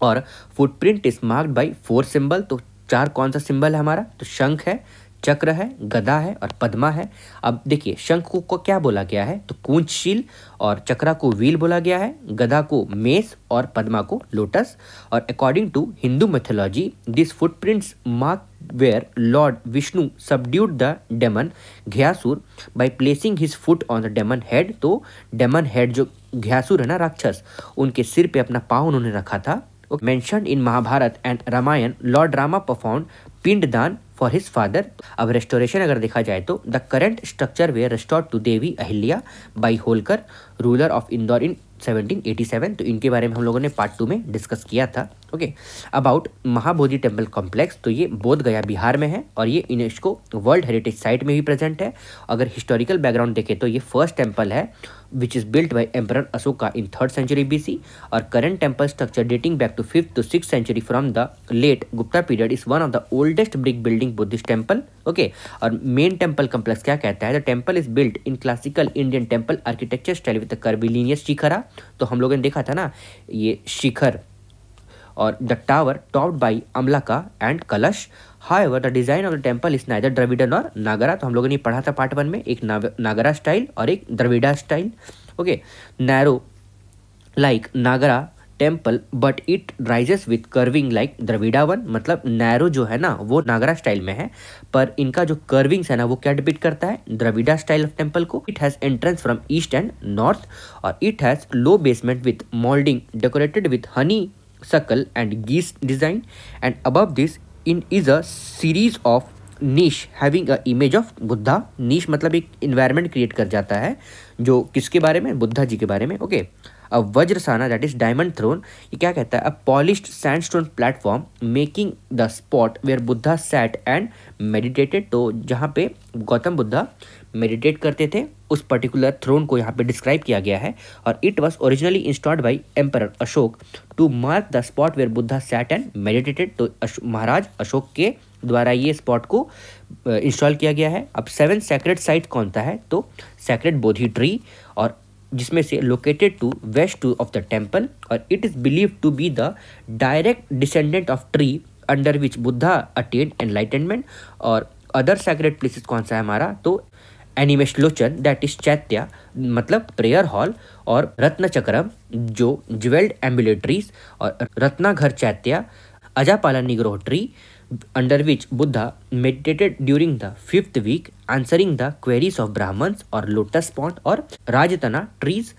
और footprint is marked by 4 symbol. तो 4 कौन सा सिंबल है हमारा, तो शंख है, चक्र है, गदा है और पद्मा है। अब देखिए शंख को क्या बोला गया है, तो कूंचशील, और चक्रा को व्हील बोला गया है, गदा को मेस और पद्मा को लोटस। और according to Hindu mythology this footprints mark where lord Vishnu subdued the demon Gayasur by placing his foot on the demon head. तो डेमन हेड जो घ्यासुर है ना राक्षस, उनके सिर पे अपना पाँव उन्होंने रखा था। Mentioned in Mahabharat and Ramayan lord Rama perform pinddaan for his father. अब रेस्टोरेशन अगर देखा जाए तो the current structure were restored to Devi Ahilya Bai Holkar, ruler of Indore in 1787। तो इनके बारे में हम लोगों ने पार्ट 2 में डिस्कस किया था। Okay, about Mahabodhi temple complex, तो ये बोध गया बिहार में है और ये यूनेस्को वर्ल्ड हेरिटेज साइट में भी प्रेजेंट है। अगर हिस्टोरिकल बैकग्राउंड देखें तो ये फर्स्ट टेम्पल है which is built by emperor Ashoka in 3rd century BC, और current temple structure dating back to 5th to 6th century from the late Gupta period is one of the oldest brick building Buddhist temple. Okay, और main temple complex क्या कहता है, the temple is built in classical Indian temple architecture style with curvilinear shikhara. तो हम लोगों ने देखा था ना ये शिखर, और the tower topped by amalaka and kalash. However the design of the temple is neither Dravidian और नागरा। तो हम लोगों ने पढ़ा था पार्ट 1 में, एक नागरा स्टाइल और एक Dravida style. Okay, narrow like Nagara temple but it rises with curving like Dravida one. मतलब नैरो जो है ना वो नागरा स्टाइल में है, पर इनका जो कर्विंग्स है ना वो क्या डिपिक्ट करता है, द्रविड़ा स्टाइल ऑफ टेम्पल को। It has entrance from east and north, और it has low basement with molding decorated with honey suckle and geese design, and above this in is a series of niche having a image of Buddha. niche मतलब एक environment create कर जाता है जो किसके बारे में, बुद्धा जी के बारे में। Okay, a Vajrasana that is diamond throne, ये क्या कहता है, a polished sandstone platform making the spot where Buddha sat and meditated. तो जहाँ पे गौतम बुद्धा मेडिटेट करते थे उस पर्टिकुलर थ्रोन को यहाँ पे डिस्क्राइब किया गया है। और it was originally installed by emperor Ashoka to mark the spot where Buddha sat and meditated. तो महाराज अशोक के द्वारा ये स्पॉट को इंस्टॉल किया गया है। अब 7 सैक्रेड साइट कौन सा है, तो सैक्रेड बोधि ट्री, और जिसमें से located to west to of the temple, और it is believe to be the direct descendant of tree under which Buddha attained enlightenment. और अदर सैक्रेड प्लेसेस कौन सा है हमारा, तो एनिमेशलोचन दैट इज चैत्या मतलब प्रेयर हॉल, और रत्न चक्रम जो ज्वेल्ड एम्बुलेटरीज, और Ratnaghar Chaitya, Ajapala Nigrodha tree under which Buddha meditated during the 5th week answering the queries of Brahmins, और लोटस पॉन्ड और राजतना ट्रीज,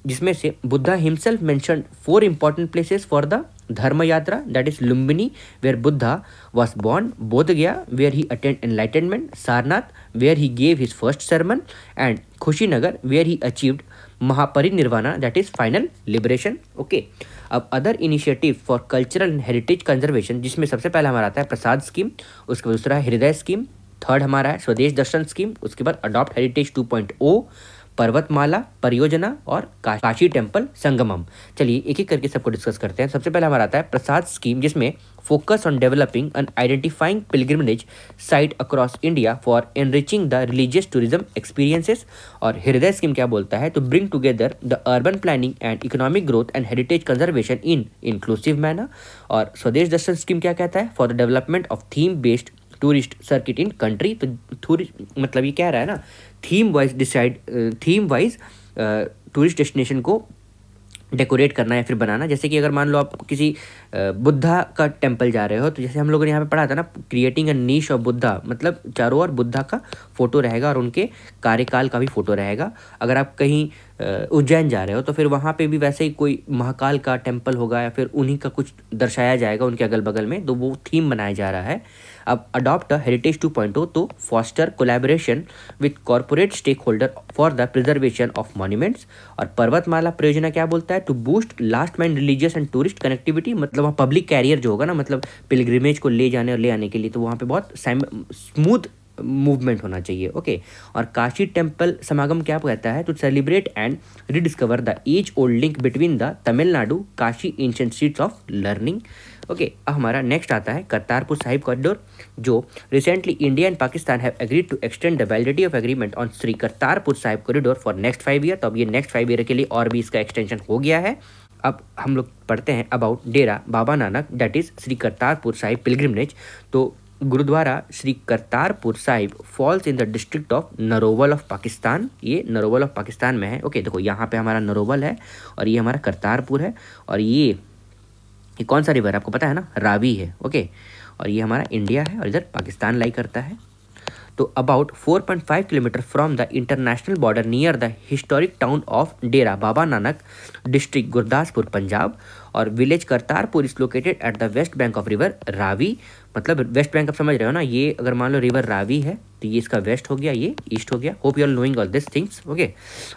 जिसमें से Buddha himself mentioned 4 important places for the Dharma Yatra that is Lumbini where Buddha was born, Bodh Gaya where he attained enlightenment, Sarnath where he gave his first sermon, and Kushinagar where he achieved Mahaparinirvana that is final liberation. Okay, अब other initiative for cultural and heritage conservation, जिसमें सबसे पहला हमारा आता है Prasad scheme, उसके बाद दूसरा है हृदय स्कीम, 3rd हमारा है स्वदेश दर्शन स्कीम, उसके बाद अडॉप्ट हेरिटेज 2.0, पर्वतमाला परियोजना, और काशी टेम्पल संगमम। चलिए एक एक करके सबको डिस्कस करते हैं। सबसे पहला हमारा आता है प्रसाद स्कीम, जिसमें focus on developing and identifying pilgrimage site across India for enriching the religious tourism experiences. और हृदय स्कीम क्या बोलता है, to bring together the urban planning and economic growth and heritage conservation in inclusive manner. और Swadesh Darshan scheme क्या कहता है, for the development of theme based tourist circuit in country. तो tourist मतलब ये कह रहा है ना, थीम वाइज टूरिस्ट डेस्टिनेशन को डेकोरेट करना या फिर बनाना। जैसे कि अगर मान लो आप किसी बुद्धा का टेम्पल जा रहे हो, तो जैसे हम लोगों ने यहाँ पे पढ़ा था ना, creating a niche of Buddha, मतलब चारों ओर बुद्धा का फोटो रहेगा और उनके कार्यकाल का भी फोटो रहेगा। अगर आप कहीं उज्जैन जा रहे हो तो फिर वहाँ पे भी वैसे ही कोई महाकाल का टेम्पल होगा या फिर उन्हीं का कुछ दर्शाया जाएगा उनके अगल बगल में, तो वो थीम बनाया जा रहा है। अब अडॉप्ट हेरिटेज 2.0, तो foster collaboration with corporate stakeholder for the preservation of monuments. और पर्वतमाला परियोजना क्या बोलता है, to boost last mile religious and tourist connectivity. मतलब वहाँ पब्लिक कैरियर जो होगा ना, मतलब पिलग्रिमेज को ले जाने और ले आने के लिए, तो वहाँ पे बहुत स्मूथ मूवमेंट होना चाहिए। ओके, और काशी टेम्पल समागम क्या कहता है, to celebrate and rediscover the age old link between the Tamil Nadu Kashi ancient seats of learning. Okay, अब हमारा नेक्स्ट आता है करतारपुर साहिब कॉरिडोर, जो recently India and Pakistan have agreed to extend the validity of agreement on Shri Kartarpur Sahib corridor for next 5 year. तो अब ये next 5 year के लिए और भी इसका एक्सटेंशन हो गया है। अब हम लोग पढ़ते हैं about Dera Baba Nanak that is Shri Kartarpur Sahib pilgrimage. तो Gurdwara Shri Kartarpur Sahib falls in the district of Narowal of Pakistan. ये नरोवल ऑफ पाकिस्तान में है। ओके, देखो यहाँ पे हमारा नरोवल है और ये हमारा करतारपुर है और ये कौन सा रिवर है आपको पता है ना, रावी है। ओके, और ये हमारा इंडिया है और इधर पाकिस्तान लाई करता है। तो about 4.5 kilometre from the international border near the historic town of Dera Baba Nanak, district Gurdaspur, Punjab. और village Kartarpur is located at the west bank of river Ravi. मतलब वेस्ट बैंक आप समझ रहे हो ना, ये अगर मान लो रिवर रावी है तो ये इसका वेस्ट हो गया, ये ईस्ट हो गया। Hope you are knowing all this things. Okay,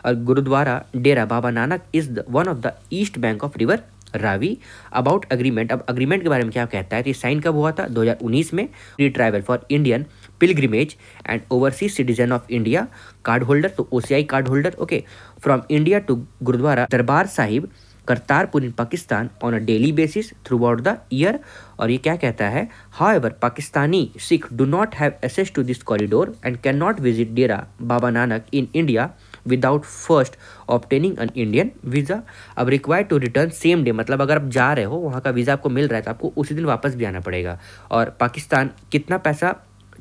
और Gurdwara Dera Baba Nanak is one of the east bank of river Ravi. About agreement, अब अग्रीमेंट के बारे में क्या कहता है, तो ये साइन कब हुआ था, 2019 में। Free travel for Indian pilgrimage and overseas citizen of India card holder, तो OCI card holder. Okay, from India to Gurdwara Darbar Sahib Kartarpur in Pakistan on a daily basis throughout the year. और ये क्या कहता है, however Pakistani Sikh do not have access to this corridor and can not visit Dera Baba Nanak in India without first obtaining an Indian visa. अब required to return same day, मतलब अगर आप जा रहे हो वहाँ का वीज़ा आपको मिल रहा है तो आपको उसी दिन वापस भी आना पड़ेगा। और पाकिस्तान कितना पैसा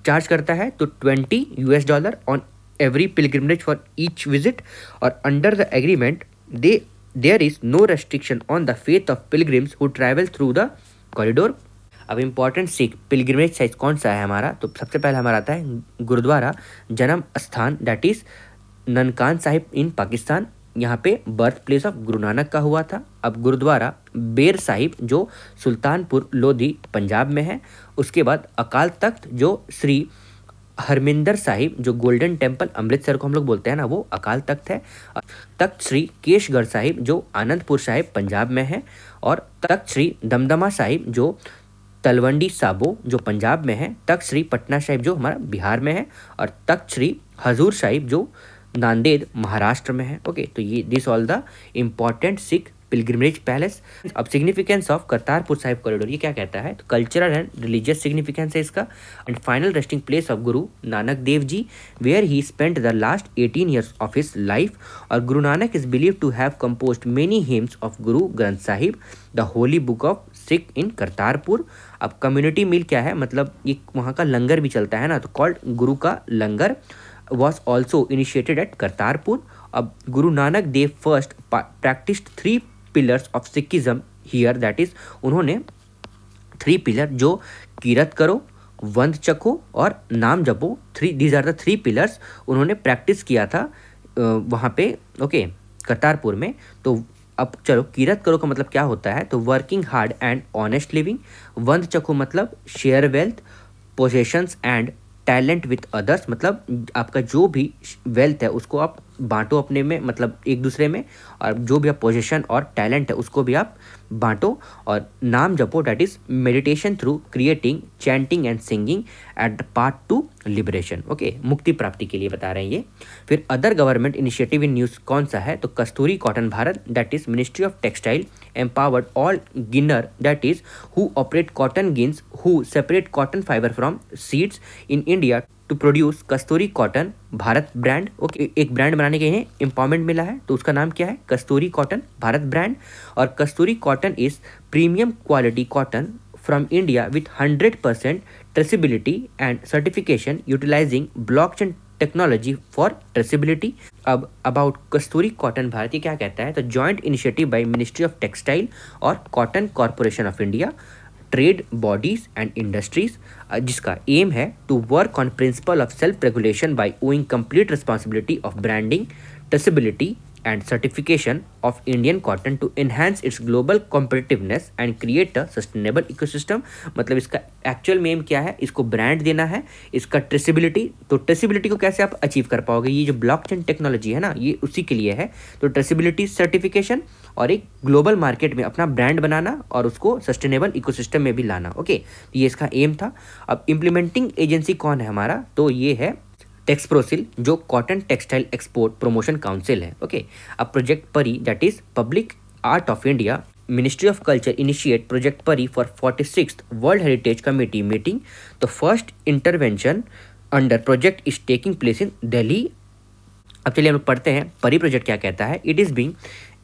चार्ज करता है, तो $20 on every pilgrimage for each visit. और under the agreement there is no restriction on the faith of pilgrims who travel through the corridor. अब इंपॉर्टेंट सिख पिलग्रिमेज साइज कौन सा है हमारा, तो सबसे पहले हमारा आता है गुरुद्वारा जन्म स्थान, दैट इज ननकान साहिब इन पाकिस्तान। यहाँ पे birth place of Guru Nanak का हुआ था। अब गुरुद्वारा बेर साहिब जो सुल्तानपुर लोधी पंजाब में है। उसके बाद अकाल तख्त जो श्री हरमिंदर साहिब जो गोल्डन टेम्पल अमृतसर को हम लोग बोलते हैं ना, वो अकाल तख्त है। तख्त श्री केशगढ़ साहिब जो आनंदपुर साहिब पंजाब में है। और तख्त श्री दमदमा साहिब जो तलवंडी साबो जो पंजाब में है। तख्त श्री पटना साहिब जो हमारा बिहार में है। और तख्त श्री हजूर साहिब जो नांदेड़ महाराष्ट्र में है। ओके, तो ये this all the important Sikh pilgrimage places. अब significance of Kartarpur Sahib corridor, ये क्या कहता है, तो कल्चरल एंड रिलीजियस सिग्निफिकेंस है इसका। And final resting place of Guru Nanak Dev ji where he spent the last 18 years of his life. और Guru Nanak is believe to have composed many hymns of Guru Granth Sahib, the holy book of Sikh in Kartarpur. अब community मील क्या है, मतलब ये वहाँ का लंगर भी चलता है ना, तो कॉल्ड गुरु का लंगर was also initiated at Kartarpur. अब गुरु नानक देव first practiced 3 pillars of Sikhism here, that is उन्होंने 3 पिलर जो कीरत करो, वंद चखो और नाम जपो, these are the 3 pillars उन्होंने प्रैक्टिस किया था वहाँ पे। ओके, करतारपुर में। तो अब चलो, कीरत करो का मतलब क्या होता है, तो working hard and honest living. Vand Chhako मतलब share wealth, possessions and talent with others, मतलब आपका जो भी वेल्थ है उसको आप बांटो अपने में, मतलब एक दूसरे में। और जो भी आप पोजीशन और टैलेंट है उसको भी आप बांटो। और Naam Japo, that is meditation through creating, chanting and singing at part to liberation. Okay, मुक्ति प्राप्ति के लिए बता रहे हैं ये। फिर other government initiative in news कौन सा है, तो Kasturi cotton Bharat, that is ministry of textile empowered all ginner, that is who operate cotton gins, who separate cotton fiber from seeds in India to produce Kasturi cotton Bharat brand. Okay, एक brand बनाने के लिए empowerment मिला है, तो उसका नाम क्या है, कस्तूरी कॉटन भारत ब्रांड। और Kasturi cotton is premium quality cotton from India with 100% traceability and certification utilizing blockchain technology for traceability. अब अबाउट कस्तूरी कॉटन भारत, ये क्या कहता है, तो joint initiative by ministry of textile और cotton corporation of India, trade bodies and industries, जिसका aim है to work on principle of self regulation by owing complete responsibility of branding, traceability and certification of Indian cotton to enhance its global competitiveness and create a sustainable ecosystem। मतलब इसका actual ma'am क्या है, इसको brand देना है, इसका traceability. तो traceability को कैसे आप अचीव कर पाओगे, ये जो ब्लॉकचेन टेक्नोलॉजी है ना, ये उसी के लिए है। तो ट्रेसिबिलिटी, सर्टिफिकेशन और एक ग्लोबल मार्केट में अपना ब्रांड बनाना और उसको सस्टेनेबल इकोसिस्टम में भी लाना। ओके, ये इसका एम था। अब इम्प्लीमेंटिंग एजेंसी कौन है हमारा, तो ये है टेक्सप्रोसिल जो cotton textile export promotion council है। ओके, अब project PARI, that is public art of India, ministry of culture initiate project PARI for 46th world heritage committee meeting. तो first intervention under project is taking place in Delhi. अब चलिए हम लोग पढ़ते हैं परी प्रोजेक्ट क्या कहता है। It is being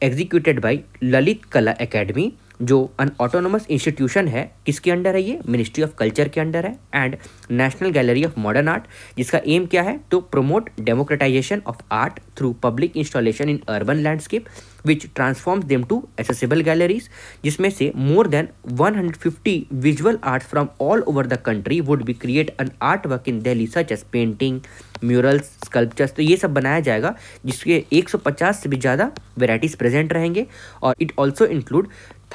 executed by Lalit कला एकेडमी जो अन ऑटोनोमस इंस्टीट्यूशन है, किसके अंडर है ये? मिनिस्ट्री ऑफ कल्चर के अंडर है। And National Gallery of Modern Art, जिसका एम क्या है? To promote democratisation of art through public installation in urban landscape which transforms them to accessible galleries, जिसमें से more than 150 visual arts from all over the country would be create an art work in Delhi such as painting, murals, sculptures. तो ये सब बनाया जाएगा, जिसके 150 से भी ज़्यादा वेराइटीज़ प्रेजेंट रहेंगे। और it also include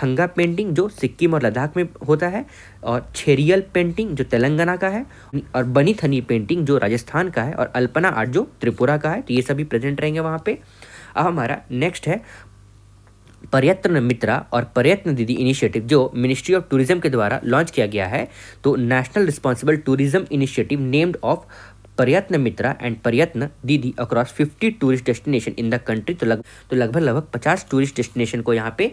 Thanga painting जो सिक्किम और लद्दाख में होता है, और छेरियल पेंटिंग जो तेलंगाना का है, और बनी थनी पेंटिंग जो राजस्थान का है, और अल्पना आर्ट जो त्रिपुरा का है। तो ये सभी प्रेजेंट रहेंगे वहाँ पे। अब हमारा नेक्स्ट है पर्यटन मित्रा और पर्यटन दीदी इनिशिएटिव, जो मिनिस्ट्री ऑफ टूरिज्म के द्वारा लॉन्च किया गया है। तो national responsible tourism initiative named of पर्यटन मित्रा एंड पर्यटन दीदी across 50 tourist destination in the country. तो लगभग 50 टूरिस्ट डेस्टिनेशन को यहाँ पे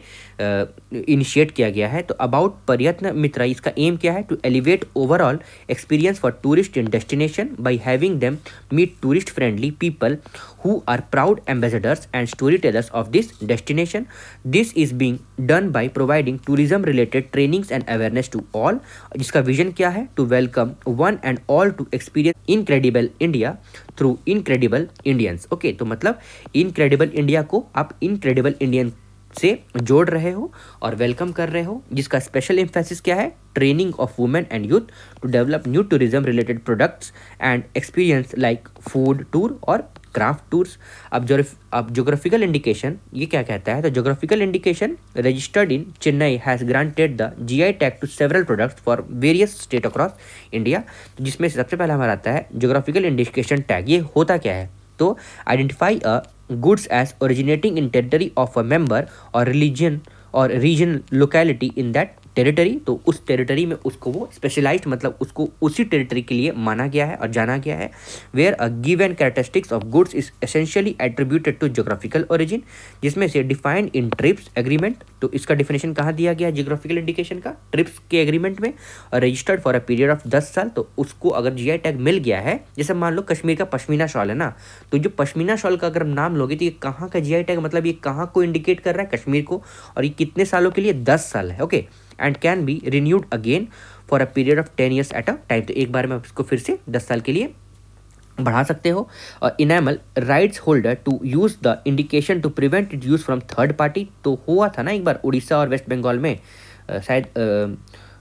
इनिशिएट किया गया है। तो अबाउट पर्यटन मित्रा, इसका एम क्या है? To elevate overall experience for tourist in destination by having them meet tourist friendly people who are proud ambassadors and storytellers of this destination. This is being done by providing tourism related trainings and awareness to all, जिसका vision क्या है? To welcome one and all to experience incredible India through incredible Indians. Okay, तो मतलब incredible India को आप incredible Indian से जोड़ रहे हो और वेलकम कर रहे हो, जिसका स्पेशल एम्फेसिस क्या है? Training of women and youth to develop new tourism related products and experience like food tour और क्राफ्ट टूर्स। अब जोग्राफिकल इंडिकेशन ये क्या कहता है? तो geographical indication registered in Chennai has granted the GI tag to several products for various state across India. जिसमें सबसे पहला हमारा आता है जोग्राफिकल इंडिकेशन टैग। ये होता क्या है? तो identify a goods as originating in territory of a member or religion or region locality in that territory. तो उस टेरिटरी में उसको वो स्पेशलाइज्ड, मतलब उसको उसी टेरिटरी के लिए माना गया है और जाना गया है। Where a given characteristics of goods is essentially attributed to geographical origin, जिसमें से डिफाइंड इन ट्रिप्स एग्रीमेंट। तो इसका डिफिनेशन कहाँ दिया गया? जियोग्राफिकल इंडिकेशन का ट्रिप्स के एग्रीमेंट में, और registered for a period of 10 साल। तो उसको अगर जीआई टैग मिल गया है, जैसे मान लो कश्मीर का पश्मीना शॉल है ना, तो जो पश्मीना शॉल का अगर नाम लोगे तो ये कहाँ का जीआई टैग, मतलब ये कहाँ को इंडिकेट कर रहा है? कश्मीर को। और ये कितने सालों के लिए? 10 साल है। Okay, and can be renewed again for a period of 10 years at a time. तो एक बार में आप इसको फिर से 10 साल के लिए बढ़ा सकते हो। और enable rights holder to use the indication to prevent it use from third party. तो हुआ था ना एक बार उड़ीसा और वेस्ट बंगाल में, शायद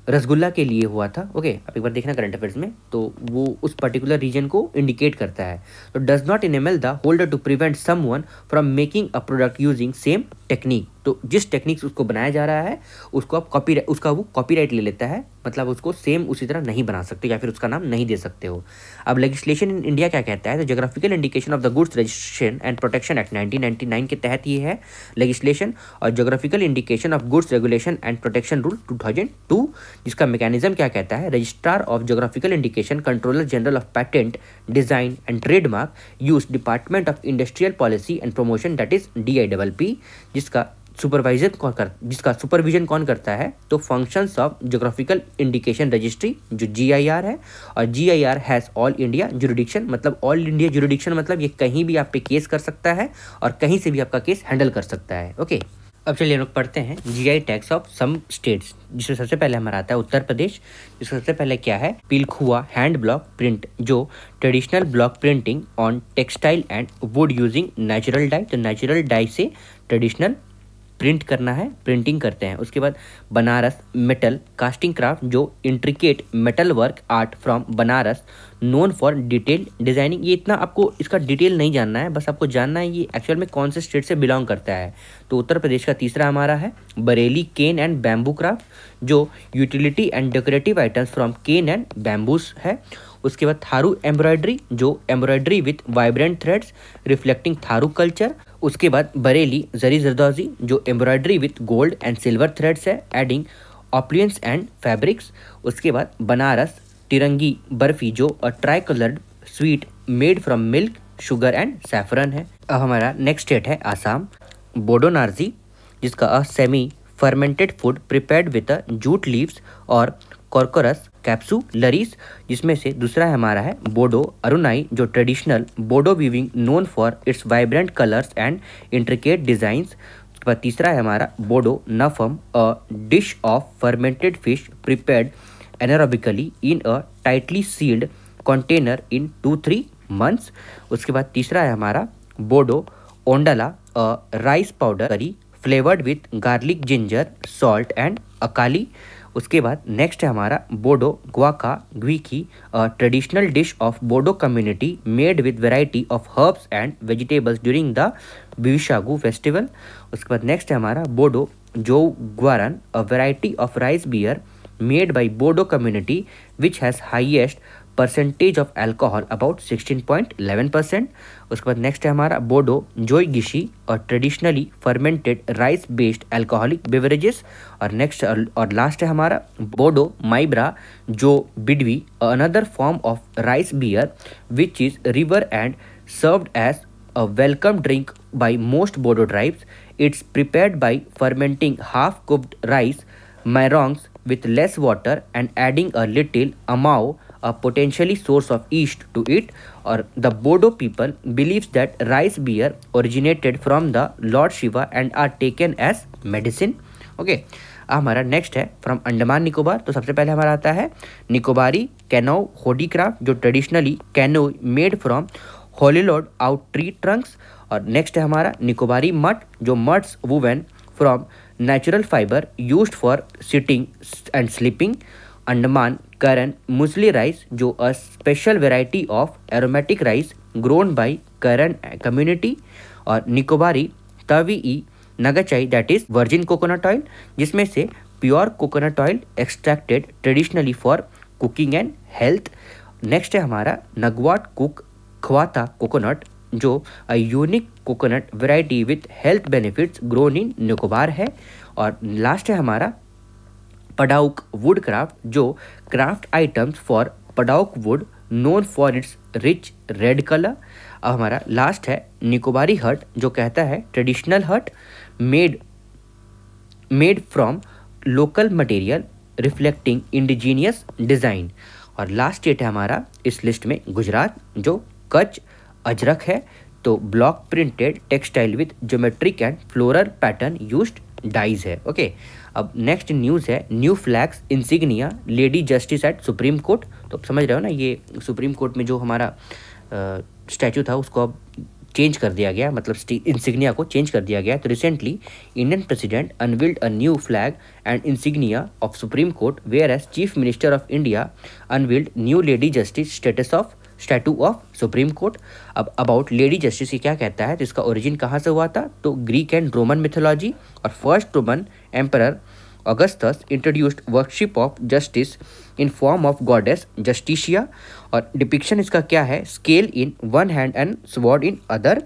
रसगुल्ला के लिए हुआ था। ओके, आप एक बार देखना करंट अफेयर्स में, तो वो उस पर्टिकुलर रीजन को इंडिकेट करता है। तो does not enable the holder to prevent someone from making a product using same technique. तो जिस टेक्निक से उसको बनाया जा रहा है उसको आप कॉपीराइट ले लेता है, मतलब उसको सेम उसी तरह नहीं बना सकते या फिर उसका नाम नहीं दे सकते हो। अब लेजिस्लेशन इन इंडिया क्या कहता है? तो geographical indication of the goods registration and protection act 1999 के तहत ये है लेजिस्लेशन। और geographical indication of goods regulation and protection rule 2002, जिसका मैकेनिज्म क्या कहता है? Registrar of geographical indication, controller general of patent, design and trademark, use department of industrial policy and promotion, that is DIPP, जिसका supervision कौन करता है? तो functions of geographical indication registry जो GIR है। और GIR has all India jurisdiction, मतलब all India jurisdiction मतलब ये कहीं भी आप पे केस कर सकता है और कहीं से भी आपका केस हैंडल कर सकता है। ओके, अब चलिए हम लोग पढ़ते हैं GI tags of some states, जिसमें सबसे पहले हमारा आता है उत्तर प्रदेश। जिसका सबसे पहले क्या है? पिलखुआ हैंड ब्लॉक प्रिंट, जो traditional block printing on textile and would using natural die. तो नेचुरल डाई से ट्रेडिशनल प्रिंट करना है, प्रिंटिंग करते हैं। उसके बाद बनारस मेटल कास्टिंग क्राफ्ट, जो intricate metal work art from Banaras known for detail designing. ये इतना आपको इसका डिटेल नहीं जानना है, बस आपको जानना है ये एक्चुअल में कौन से स्टेट से बिलोंग करता है। तो उत्तर प्रदेश का तीसरा हमारा है Bareilly cane and bamboo craft, जो utility and decorative items from cane and bamboos है। उसके बाद थारू एम्ब्रॉयडरी, जो embroidery with vibrant threads reflecting Tharu culture. उसके बाद बरेली जरी जरदोजी, जो embroidery with gold and silver threads है, एडिंग ऑप्लियंस एंड फैब्रिक्स। उसके बाद बनारस तिरंगी बर्फी, जो tri coloured sweet made from milk sugar and saffron है। अब हमारा नेक्स्ट स्टेट है आसाम, बोडो नार्जी, जिसका semi fermented food prepared with jute leaves और कॉर्कोरस कैप्सुलरीज। जिसमें से दूसरा हमारा है बोडो अरुनाई, जो traditional Bodo weaving known for its vibrant colours and intricate designs. बाद तीसरा है हमारा Bodo Napham, a dish of fermented fish prepared anaerobically in a tightly sealed container in 2-3 months. उसके बाद तीसरा है हमारा Bodo Ondla, a rice powder curry flavoured with garlic, ginger, salt and अकाली। उसके बाद नेक्स्ट है हमारा Bodo Gwka Gwkhi, a traditional dish of Bodo community made with variety of herbs and vegetables during the Bishagu festival. उसके बाद नेक्स्ट है हमारा Bodo Jou Gwran, a variety of rice beer made by Bodo community which has highest percentage of alcohol about 16.11%। उसके बाद next है हमारा बोडो जोई गिशी, और traditionally fermented rice based alcoholic beverages. और नेक्स्ट और लास्ट है हमारा Bodo Maibra Jou Bidwi, another form of rice beer which is river and served as a welcome drink by most Bodo tribes. It's prepared by fermenting half-cooked rice marongs with less water and adding a little amao, a potentially source of yeast, to it. Or the Bodo people believes that rice beer originated from the Lord Shiva and are taken as medicine. Okay. हमारा next है from Andaman Nicobar. तो सबसे पहले हमारा आता है Nicobari canoe Hodi craft जो traditionally canoe made from hollowed out tree trunks. और नेक्स्ट है हमारा निकोबारी मट जो mats woven from natural fiber used for sitting and sleeping. Andaman Karen Musli rice जो a special variety of aromatic rice grown by Karen community. और Nicobari Tavi Ngachai that is virgin coconut oil जिसमें से pure coconut oil extracted traditionally for cooking and health. Next है हमारा Ngwat Kuk ख्वाता coconut जो a unique coconut variety with health benefits grown in Nicobar है। और last है हमारा पडाउक वुड क्राफ्ट जो craft items for padauk wood known for its rich red colour. अब हमारा लास्ट है निकोबारी हट जो कहता है ट्रेडिशनल हट made from local material reflecting indigenous design. और लास्ट डेट है हमारा इस लिस्ट में गुजरात जो कच्छ अजरक है, तो block printed textile with geometric and floral pattern used dyes है। ओके, अब नेक्स्ट न्यूज़ है new flags insignia lady justice at Supreme Court. तो आप समझ रहे हो ना, ये सुप्रीम कोर्ट में जो हमारा स्टैचू था उसको अब चेंज कर दिया गया, मतलब इंसिग्निया को चेंज कर दिया गया। तो recently Indian president unveiled a new flag and insignia of Supreme Court where as chief minister of India unveiled new lady justice statue of Supreme Court. अब अबाउट लेडी जस्टिस ये क्या कहता है, तो इसका ओरिजिन कहाँ से हुआ था, तो ग्रीक एंड रोमन मिथोलॉजी। और first Roman emperor Augustus introduced worship of justice in form of goddess Justitia. और डिपिक्शन इसका क्या है, scale in one hand and sword in other,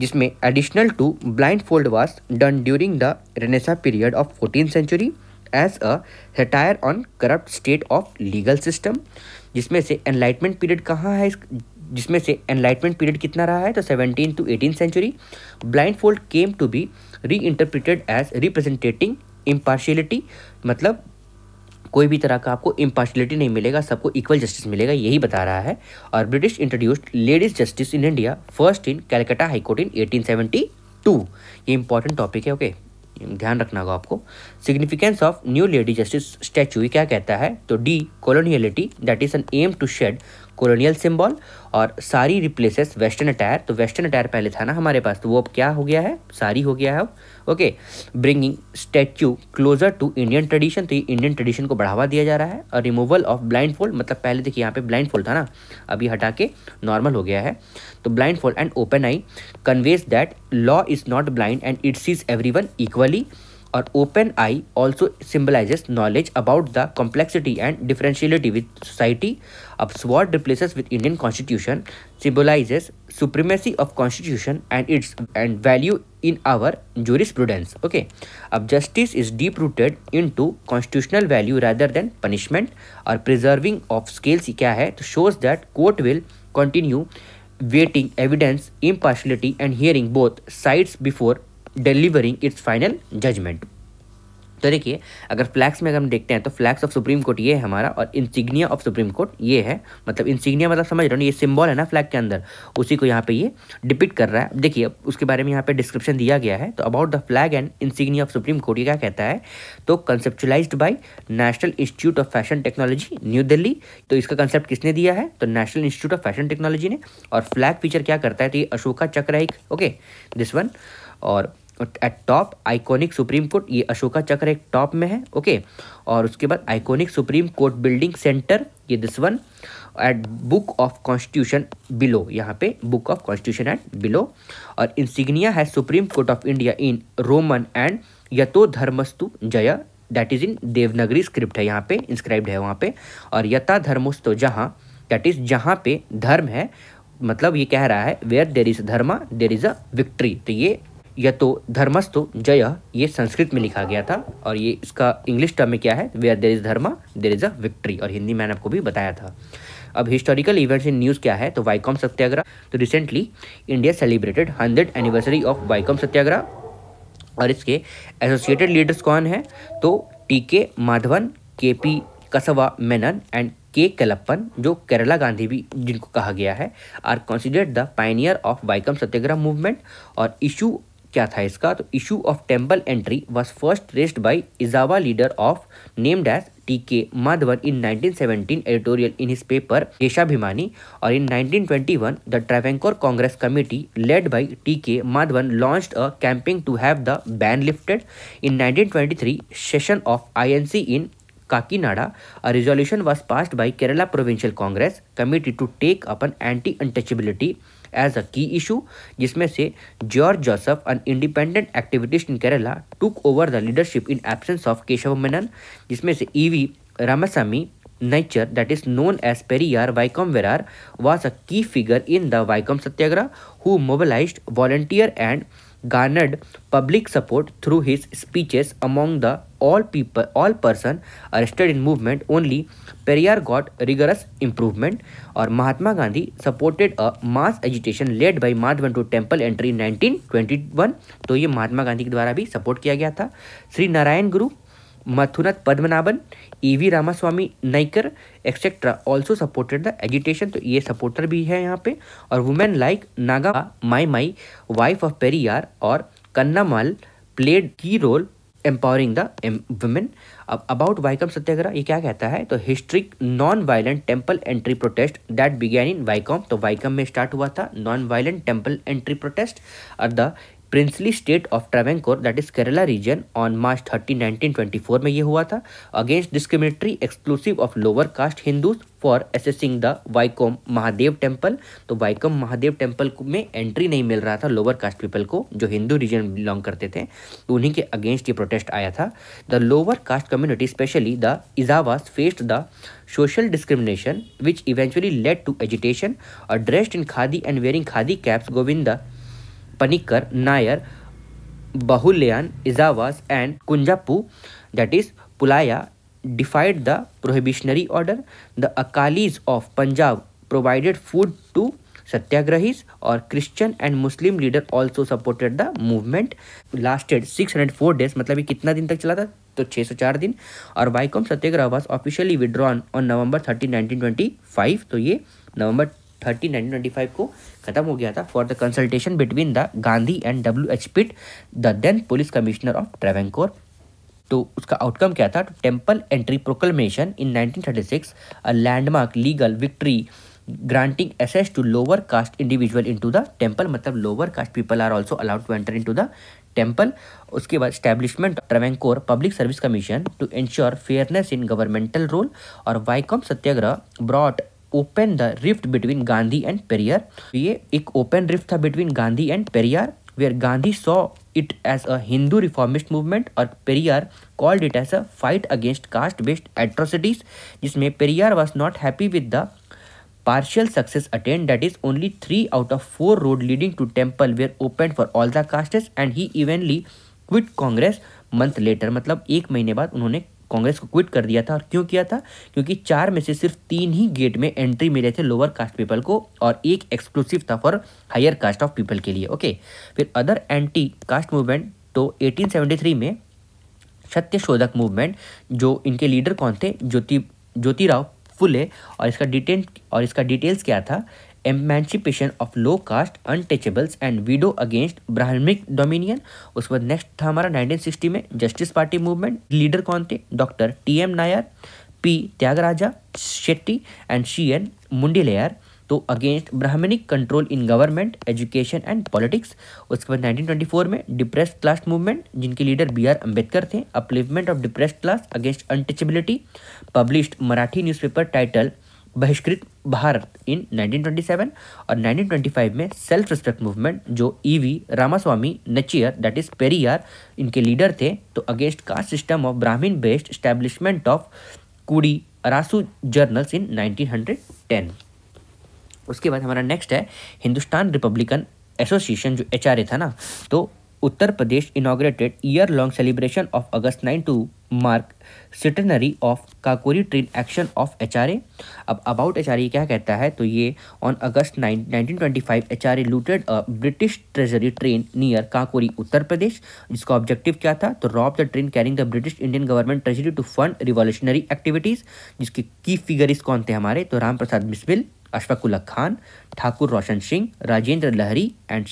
जिसमें additional to blindfold was done during the renaissance period of 14th century as a satire on corrupt state of legal system. जिसमें से enlightenment period कहाँ है, जिसमें से enlightenment period कितना रहा है, तो 17th to 18th century. Blindfold came to be reinterpreted as representating impartiality, मतलब कोई भी तरह का आपको इम्पार्शियलिटी नहीं मिलेगा, सबको इक्वल जस्टिस मिलेगा, यही बता रहा है। और British introduced ladies justice in India first in Calcutta high court in 1872। ये इंपॉर्टेंट टॉपिक है, ओके, ध्यान रखना होगा आपको। Significance of new lady justice statue क्या कहता है, तो decoloniality that is an aim to shed colonial symbol. और सारी रिप्लेसेस वेस्टर्न अटायर, तो वेस्टर्न अटायर पहले था ना हमारे पास, तो वो अब क्या हो गया है, सारी हो गया है। Okay, bringing statue closer to Indian tradition, तो ये इंडियन ट्रेडिशन को बढ़ावा दिया जा रहा है। और रिमूवल ऑफ ब्लाइंड फोल्ड, मतलब पहले देखिए यहाँ पे ब्लाइंड फोल्ड था ना, अभी हटा के नॉर्मल हो गया है। तो blindfold and open eye conveys that law is not blind and it sees everyone equally. और open eye also symbolizes knowledge about the complexity and differentiality with society. अब sword replaces with Indian constitution symbolizes supremacy of constitution and value in our jurisprudence. Okay, अब justice is deep rooted into constitutional value rather than punishment. और preserving of scales क्या है, तो shows that court will continue weighing evidence, impartiality and hearing both sides before delivering its final judgment. तो देखिए, अगर flags में अगर हम देखते हैं तो फ्लैग्स ऑफ सुप्रीम कोर्ट ये है हमारा, और इंसिग्निया ऑफ सुप्रीम कोर्ट ये है। मतलब इंसिग्निया मतलब समझ रहे हो ना, ये सिंबल है ना फ्लैग के अंदर, उसी को यहाँ पे ये डिपिक्ट कर रहा है। देखिए उसके बारे में यहाँ पे डिस्क्रिप्शन दिया गया है। तो about the flag and insignia of Supreme Court ये क्या कहता है, तो conceptualised by National Institute of Fashion Technology New Delhi. तो इसका कंसेप्ट किसने दिया है, तो National Institute of Fashion Technology ने। और फ्लैग फीचर क्या करता है, तो ये अशोका चक्र है, ओके दिस वन। और eight top iconic supreme Court, ये अशोका चक्र एक टॉप में है, ओके। और उसके बाद iconic supreme court building center, ये this one. At book of constitution below, यहाँ पे book of constitution at below. और इंसिग्निया है supreme court of India in Roman and यतो धर्मस्तु जय, that is in Devanagari script है, यहाँ पे इंस्क्राइब्ड है वहाँ पे। और यथा धर्मस्तु जहाँ, दैट इज जहाँ पे धर्म है, मतलब ये कह रहा है where there is dharma there is a victory. तो ये यतो धर्मस्तु जय ये संस्कृत में लिखा गया था, और ये इसका इंग्लिश टर्म में क्या है, where there is dharma there is a victory. और हिंदी मैंने आपको भी बताया था। अब हिस्टोरिकल इवेंट्स इन न्यूज़ क्या है, तो वाइकॉम सत्याग्रह। तो recently India celebrated 100th anniversary of Vaikom Satyagraha. और इसके एसोसिएटेड लीडर्स कौन है, तो T K Madhavan, K P Kesava Menon and K Kelappan, जो केरला गांधी भी जिनको कहा गया है, are considered the pioneer of Vaikom Satyagraha movement. और इशू क्या था इसका, तो issue of temple entry was first raised by Ezhava leader of named as T K Madhavan in 1917 editorial in his paper Deshabhimani. और in 1921 the Travancore Congress committee led by T K Madhavan launched a campaign to have the ban lifted. In 1923 session of INC in Kakinada, a resolution was passed by Kerala Provincial Congress Committee to take up an anti-untouchability as a key issue, जिसमें से George Joseph, an independent activist in Kerala, took over the leadership in absence of Keshav Menon, जिसमें से E.V. Ramasamy Nature, that is known as Periyar Vaikom Verar, was a key figure in the Vaikom Satyagraha, who mobilized volunteer and garnered public support through his speeches. Among the all person arrested in movement, only Periyar got rigorous improvement. और Mahatma Gandhi supported a mass agitation led by Madhavan to temple entry in 1921। तो ये महात्मा गांधी के द्वारा भी support किया गया था। Shri Narayana Guru, Mannathu Padmanabhan, E.V. Ramaswamy Naicker etcetera also supported the agitation. तो ये सपोर्टर भी है यहाँ पे। और women like Nagammai wife of Periyar और Kannammal played key role empowering the women. अब अबाउट वाइकम सत्याग्रह ये क्या कहता है, तो historic non violent temple entry protest that began in Vaikom. तो वाइकम में स्टार्ट हुआ था non violent temple entry protest और the princely state of Travancore, that is Kerala region, on March 30, 1924 में ये हुआ था, against discriminatory exclusive of lower caste Hindus for accessing the Vaikom Mahadev temple. तो वाइकोम महादेव टेम्पल में एंट्री नहीं मिल रहा था लोअर कास्ट पीपल को, जो हिंदू रीजन में बिलोंग करते थे, तो उन्हीं के अगेंस्ट ये प्रोटेस्ट आया था। The lower caste community specially the Ezhavas faced the social discrimination which eventually led to agitation, or dressed in khadi and wearing khadi caps, Govinda Panikkar Nair, Bahulayan, Izavas and Kunjapu, that is Pulaya, defied the prohibitionary order. The Akalis of Punjab provided food to satyagrahis और Christian and Muslim leader also supported the movement. Lasted 604 days, मतलब ये कितना दिन तक चला था, तो 604 दिन। और Vaikom Satyagraha was officially withdrawn on November 30, 1925। तो ये नवंबर 30, 1925 को खत्म हो गया था for the consultation between the Gandhi and W.H. Pitt, the then police commissioner of Travancore. तो उसका आउटकम क्या था, temple entry proclamation in 1936, a landmark legal victory granting access to lower caste individual into the temple, मतलब lower caste people are also allowed to enter into the temple. उसके बाद establishment Travancore public service commission to ensure fairness in governmental role. और वाइकम सत्याग्रह brought open the rift between Gandhi and Periyar. ये एक open rift था between Gandhi and Periyar, where Gandhi saw it as a Hindu reformist movement और Periyar called it as a fight against caste-based atrocities, जिसमें Periyar was not happy with the partial success attained, that is only 3 out of 4 road leading to temple were opened for all the castes, and he eventually quit Congress month later। मतलब एक महीने बाद उन्होंने कांग्रेस को quit कर दिया था। और क्यों किया था, क्योंकि 4 में से सिर्फ 3 ही गेट में एंट्री मिले थे लोअर कास्ट पीपल को, और एक एक्सक्लूसिव था for higher caste of people के लिए। ओके, फिर अदर एंटी कास्ट मूवमेंट, तो 1873 में सत्यशोधक मूवमेंट, जो इनके लीडर कौन थे, ज्योतिराव फुले, और इसका डिटेल्स क्या था, emancipation of low caste, untouchables and widow against Brahminic dominion. उसके बाद नेक्स्ट था हमारा 1960 में जस्टिस पार्टी मूवमेंट, लीडर कौन थे, doctor TM Nair, P Thyagaraja Chetty and CN Mudaliar, तो against Brahmanic control in government, education and politics. उसके बाद 1924 में डिप्रेस्ड क्लास मूवमेंट, जिनके लीडर BR अम्बेडकर थे, upliftment of depressed class against untouchability, published Marathi newspaper title Bahishkrit Bharat in 1927। और 1925 में सेल्फ रिस्पेक्ट मूवमेंट, जो EV Ramaswamy Naicker that is Periyar इनके लीडर थे, तो अगेंस्ट कास्ट सिस्टम ऑफ ब्राह्मण बेस्ड एस्टेब्लिशमेंट ऑफ कुड़ी अरासू जर्नल्स इन 1910। उसके बाद हमारा नेक्स्ट है हिंदुस्तान रिपब्लिकन एसोसिएशन, जो HRA था ना, तो Uttar Pradesh inaugurated year long celebration of August 9 to mark centenary of Kakori train action of HRA। अब अबाउट HRA क्या कहता है, तो ये on August 1925 HRA looted a British treasury train near Kakori Uttar Pradesh, जिसका ऑब्जेक्टिव क्या था, तो rob the train carrying the British Indian government treasury to fund revolutionary activities. जिसके की फिगरिस्ट कौन थे हमारे, तो Ram Prasad Bismil, Ashfaq Ullah Khan, Thakur Roshan Singh, Rajendra Lahiri and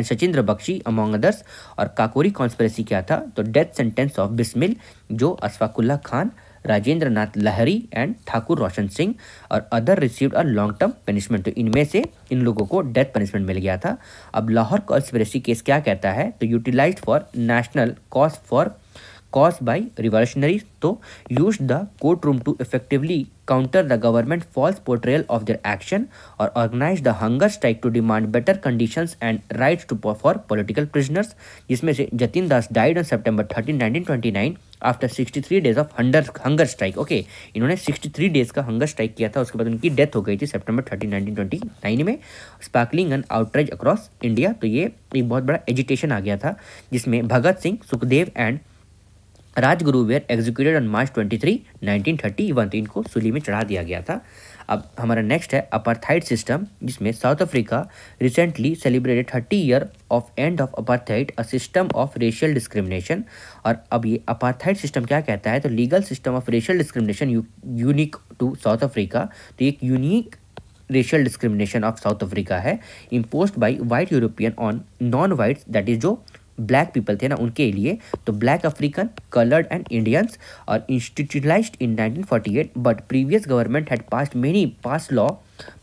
Sachindra Bakshi among others. और काकोरी कॉन्स्पिरेसी क्या था, तो डेथ सेंटेंस ऑफ बिस्मिल, जो अशफाक उल्ला खान, राजेंद्र नाथ लहरी एंड ठाकुर रोशन सिंह और other received a long term punishment. तो इनमें से इन लोगों को डेथ पनिशमेंट मिल गया था। अब लाहौर कॉन्स्पिरेसी केस क्या कहता है, तो utilized for national cause by revolutionaries, तो use the court room to effectively counter the government false portrayal of their action और organize the hunger strike to demand better conditions and rights to for political prisoners. जिसमें से Jatin Das died on September 13, 1929 after 63 days of hunger strike. Okay, इन्होंने 63 days का hunger strike किया था, उसके बाद उनकी डेथ हो गई थी September 13, 1929 में। Sparkling and outrage across India, तो ये एक बहुत बड़ा एजिटेशन आ गया था, जिसमें Bhagat Singh, Sukhdev and Rajguru were executed on March 23, 1931, तो इनको सूली में चढ़ा दिया गया था। अब हमारा नेक्स्ट है अपार्थाइड सिस्टम, जिसमें South Africa recently celebrated 30 year of end of apartheid, a system of racial discrimination. और अब ये अपार्थाइड सिस्टम क्या कहता है, तो legal system of racial discrimination unique to South Africa, तो एक unique racial discrimination of South Africa है, imposed by white European on non whites, that is जो ब्लैक पीपल थे ना उनके लिए, तो black African, coloured and Indians, और institutionalised in 1948, but previous government had passed many pass law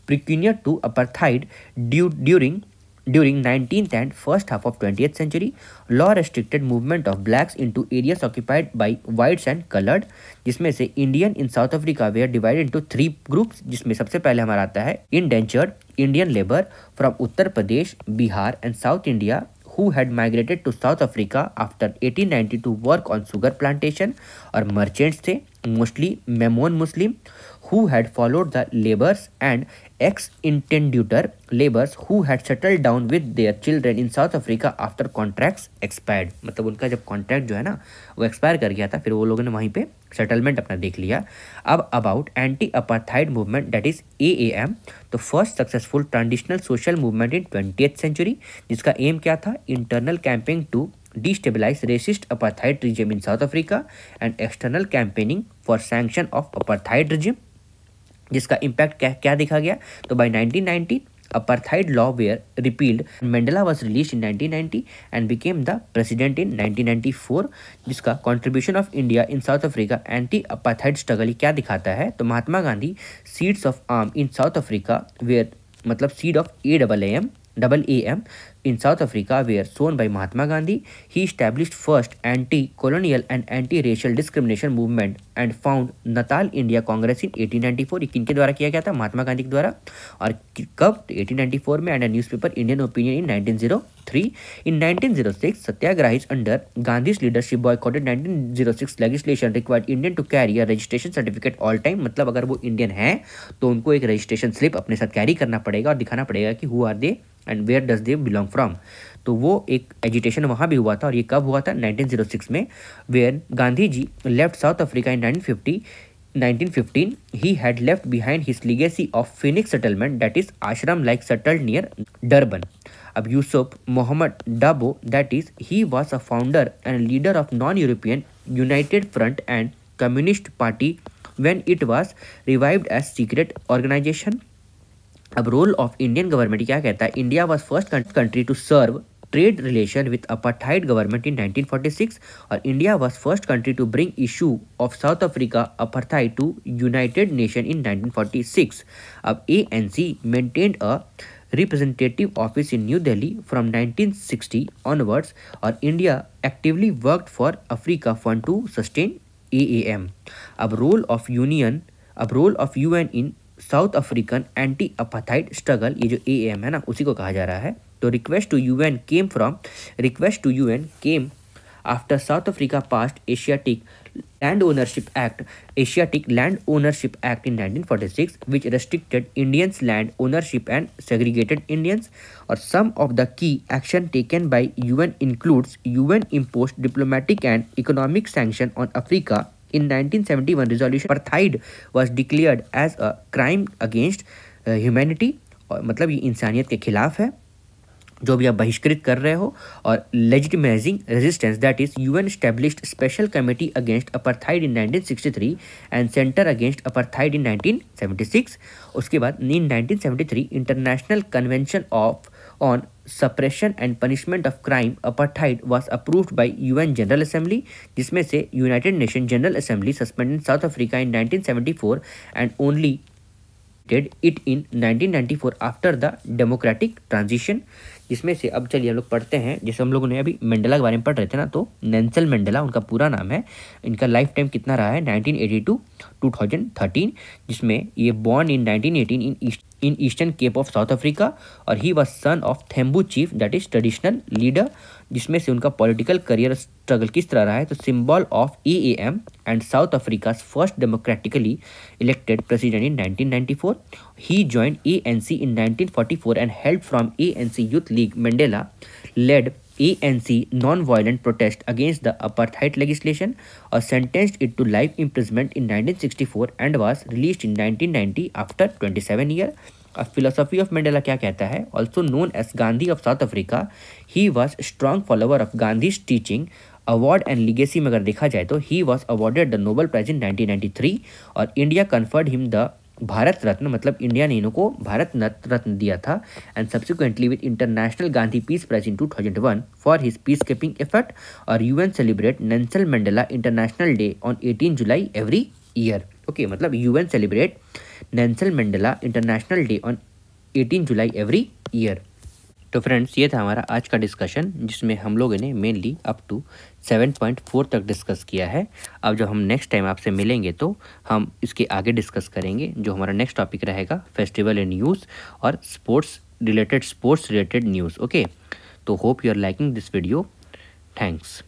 peculiar to apartheid during 19th and first half of 20th century. Law restricted movement of blacks into areas occupied by whites and colored, जिसमें से Indian in South Africa वे are divided into 3 groups, जिसमें सबसे पहले हमारा आता है indentured Indian labour from Uttar Pradesh, Bihar and South India who had migrated to South Africa after 1890 to work on sugar plantation, और merchants थे mostly Memon Muslim who had followed the labours and ex-intendeuter labours who had settled down with their children in South Africa after contracts expired। मतलब उनका जब contract जो है ना वो expire कर गया था, फिर वो लोगों ने वहीं पे सेटलमेंट अपना देख लिया। अब about anti apartheid movement, that is AAM, तो first successful transitional social movement in 20th century, जिसका एम क्या था, internal campaigning to destabilize racist apartheid regime in South Africa and external campaigning for sanction of apartheid regime, जिसका impact क्या देखा गया, तो bye 1990 apartheid law were repealed. Mandela was released in 1990 and became the president in 1994, जिसका contribution of India in South Africa anti-apartheid struggle क्या दिखाता है, तो Mahatma Gandhi seeds of arm in South Africa were, मतलब seed of AAM in South Africa were sown by Mahatma Gandhi. He established first anti-colonial and anti-racial discrimination movement and found Natal India Congress in 1894। ये किनके द्वारा किया गया था, महात्मा गांधी के द्वारा, और कब, 1894 में, and newspaper Indian opinion in 1903। In 1906 satyagrahis under Gandhi's leadership boycotted 1906 legislation required Indian to carry a registration certificate all time। मतलब अगर वो इंडियन है तो उनको एक रजिस्ट्रेशन स्लिप अपने साथ कैरी करना पड़ेगा और दिखाना पड़ेगा कि who are they and where does they belong from. तो वो एक एजिटेशन वहाँ भी हुआ था, और ये कब हुआ था, 1906 में, where Gandhi ji left South Africa in 1915। he had left behind his legacy of Phoenix settlement, that is ashram like settled near Durban। अब Yusuf Mohammed Dadoo, that is he was a founder and leader of non European united front and communist party when it was revived as secret organization. अब role of Indian government क्या कहता है, India was first country to sever trade relation with apartheid government in 1946 और India was first country to bring issue of South Africa apartheid to United Nation in 1946। अब ANC maintained a representative office in New Delhi from 1960 onwards और India actively worked for Africa Fund to sustain AAM। अब role of UN in South African anti apartheid struggle, ये जो AAM है ना उसी को कहा जा रहा है। तो request to UN came after South Africa passed Asiatic land ownership act in 1946 which restricted Indians land ownership and segregated Indians. और some of the key action taken by UN includes UN imposed diplomatic and economic sanction on Africa. In 1971 resolution apartheid was declared as a crime against humanity, और मतलब ये इंसानियत के खिलाफ है जो भी आप बहिष्कृत कर रहे हो। और legitimizing resistance, that is UN established special committee against apartheid in 1963 and center against apartheid in 1976। उसके बाद in 1973 international convention on suppression and punishment of crime apartheid was approved by UN general assembly, जिसमें से United Nation general assembly suspended South Africa in 1974 and only it in 1994 after the democratic transition. जिसमें से अब चलिए हम लोग पढ़ते हैं, जैसे हम लोगों ने अभी मंडेला के बारे में पढ़ रहे थे ना, तो नेल्सन मंडेला उनका पूरा नाम है। इनका लाइफ टाइम कितना रहा है, 1982 टू 2013, जिसमें ये born in 1918 in eastern cape of South Africa और he was son of Thembu chief, that is traditional leader. जिसमें से उनका पॉलिटिकल करियर स्ट्रगल किस तरह रहा है, तो symbol of AAM and south Africa first democratically elected president in 1994। He joined ANC in 1944 and helped from ANC Youth League. Mandela led ANC non-violent protest against the apartheid legislation or sentenced it to life imprisonment in 1964 and was released in 1990 after 27 years. A philosophy of Mandela क्या कहता है, also known as Gandhi of South Africa, he was strong follower of Gandhi's teaching, award and legacy में अगर देखा जाए तो he was awarded the Nobel Prize in 1993 और India conferred him the Bharat Ratna, मतलब इंडिया ने इनको भारत रत्न दिया था। And subsequently with international Gandhi peace prize in 2001 for his peace keeping effort. और UN celebrate Nelson Mandela international day on 18 July every year. Okay, मतलब UN celebrate Nelson Mandela international day on 18 July every year. तो friends, ये था हमारा आज का discussion, जिसमें हम लोगों ने मेनली अप टू 7.4 तक डिस्कस किया है। अब जब हम नेक्स्ट टाइम आपसे मिलेंगे तो हम इसके आगे डिस्कस करेंगे। जो हमारा नेक्स्ट टॉपिक रहेगा फेस्टिवल एंड न्यूज़ और स्पोर्ट्स रिलेटेड न्यूज़। ओके, तो hope you are liking this video. Thanks.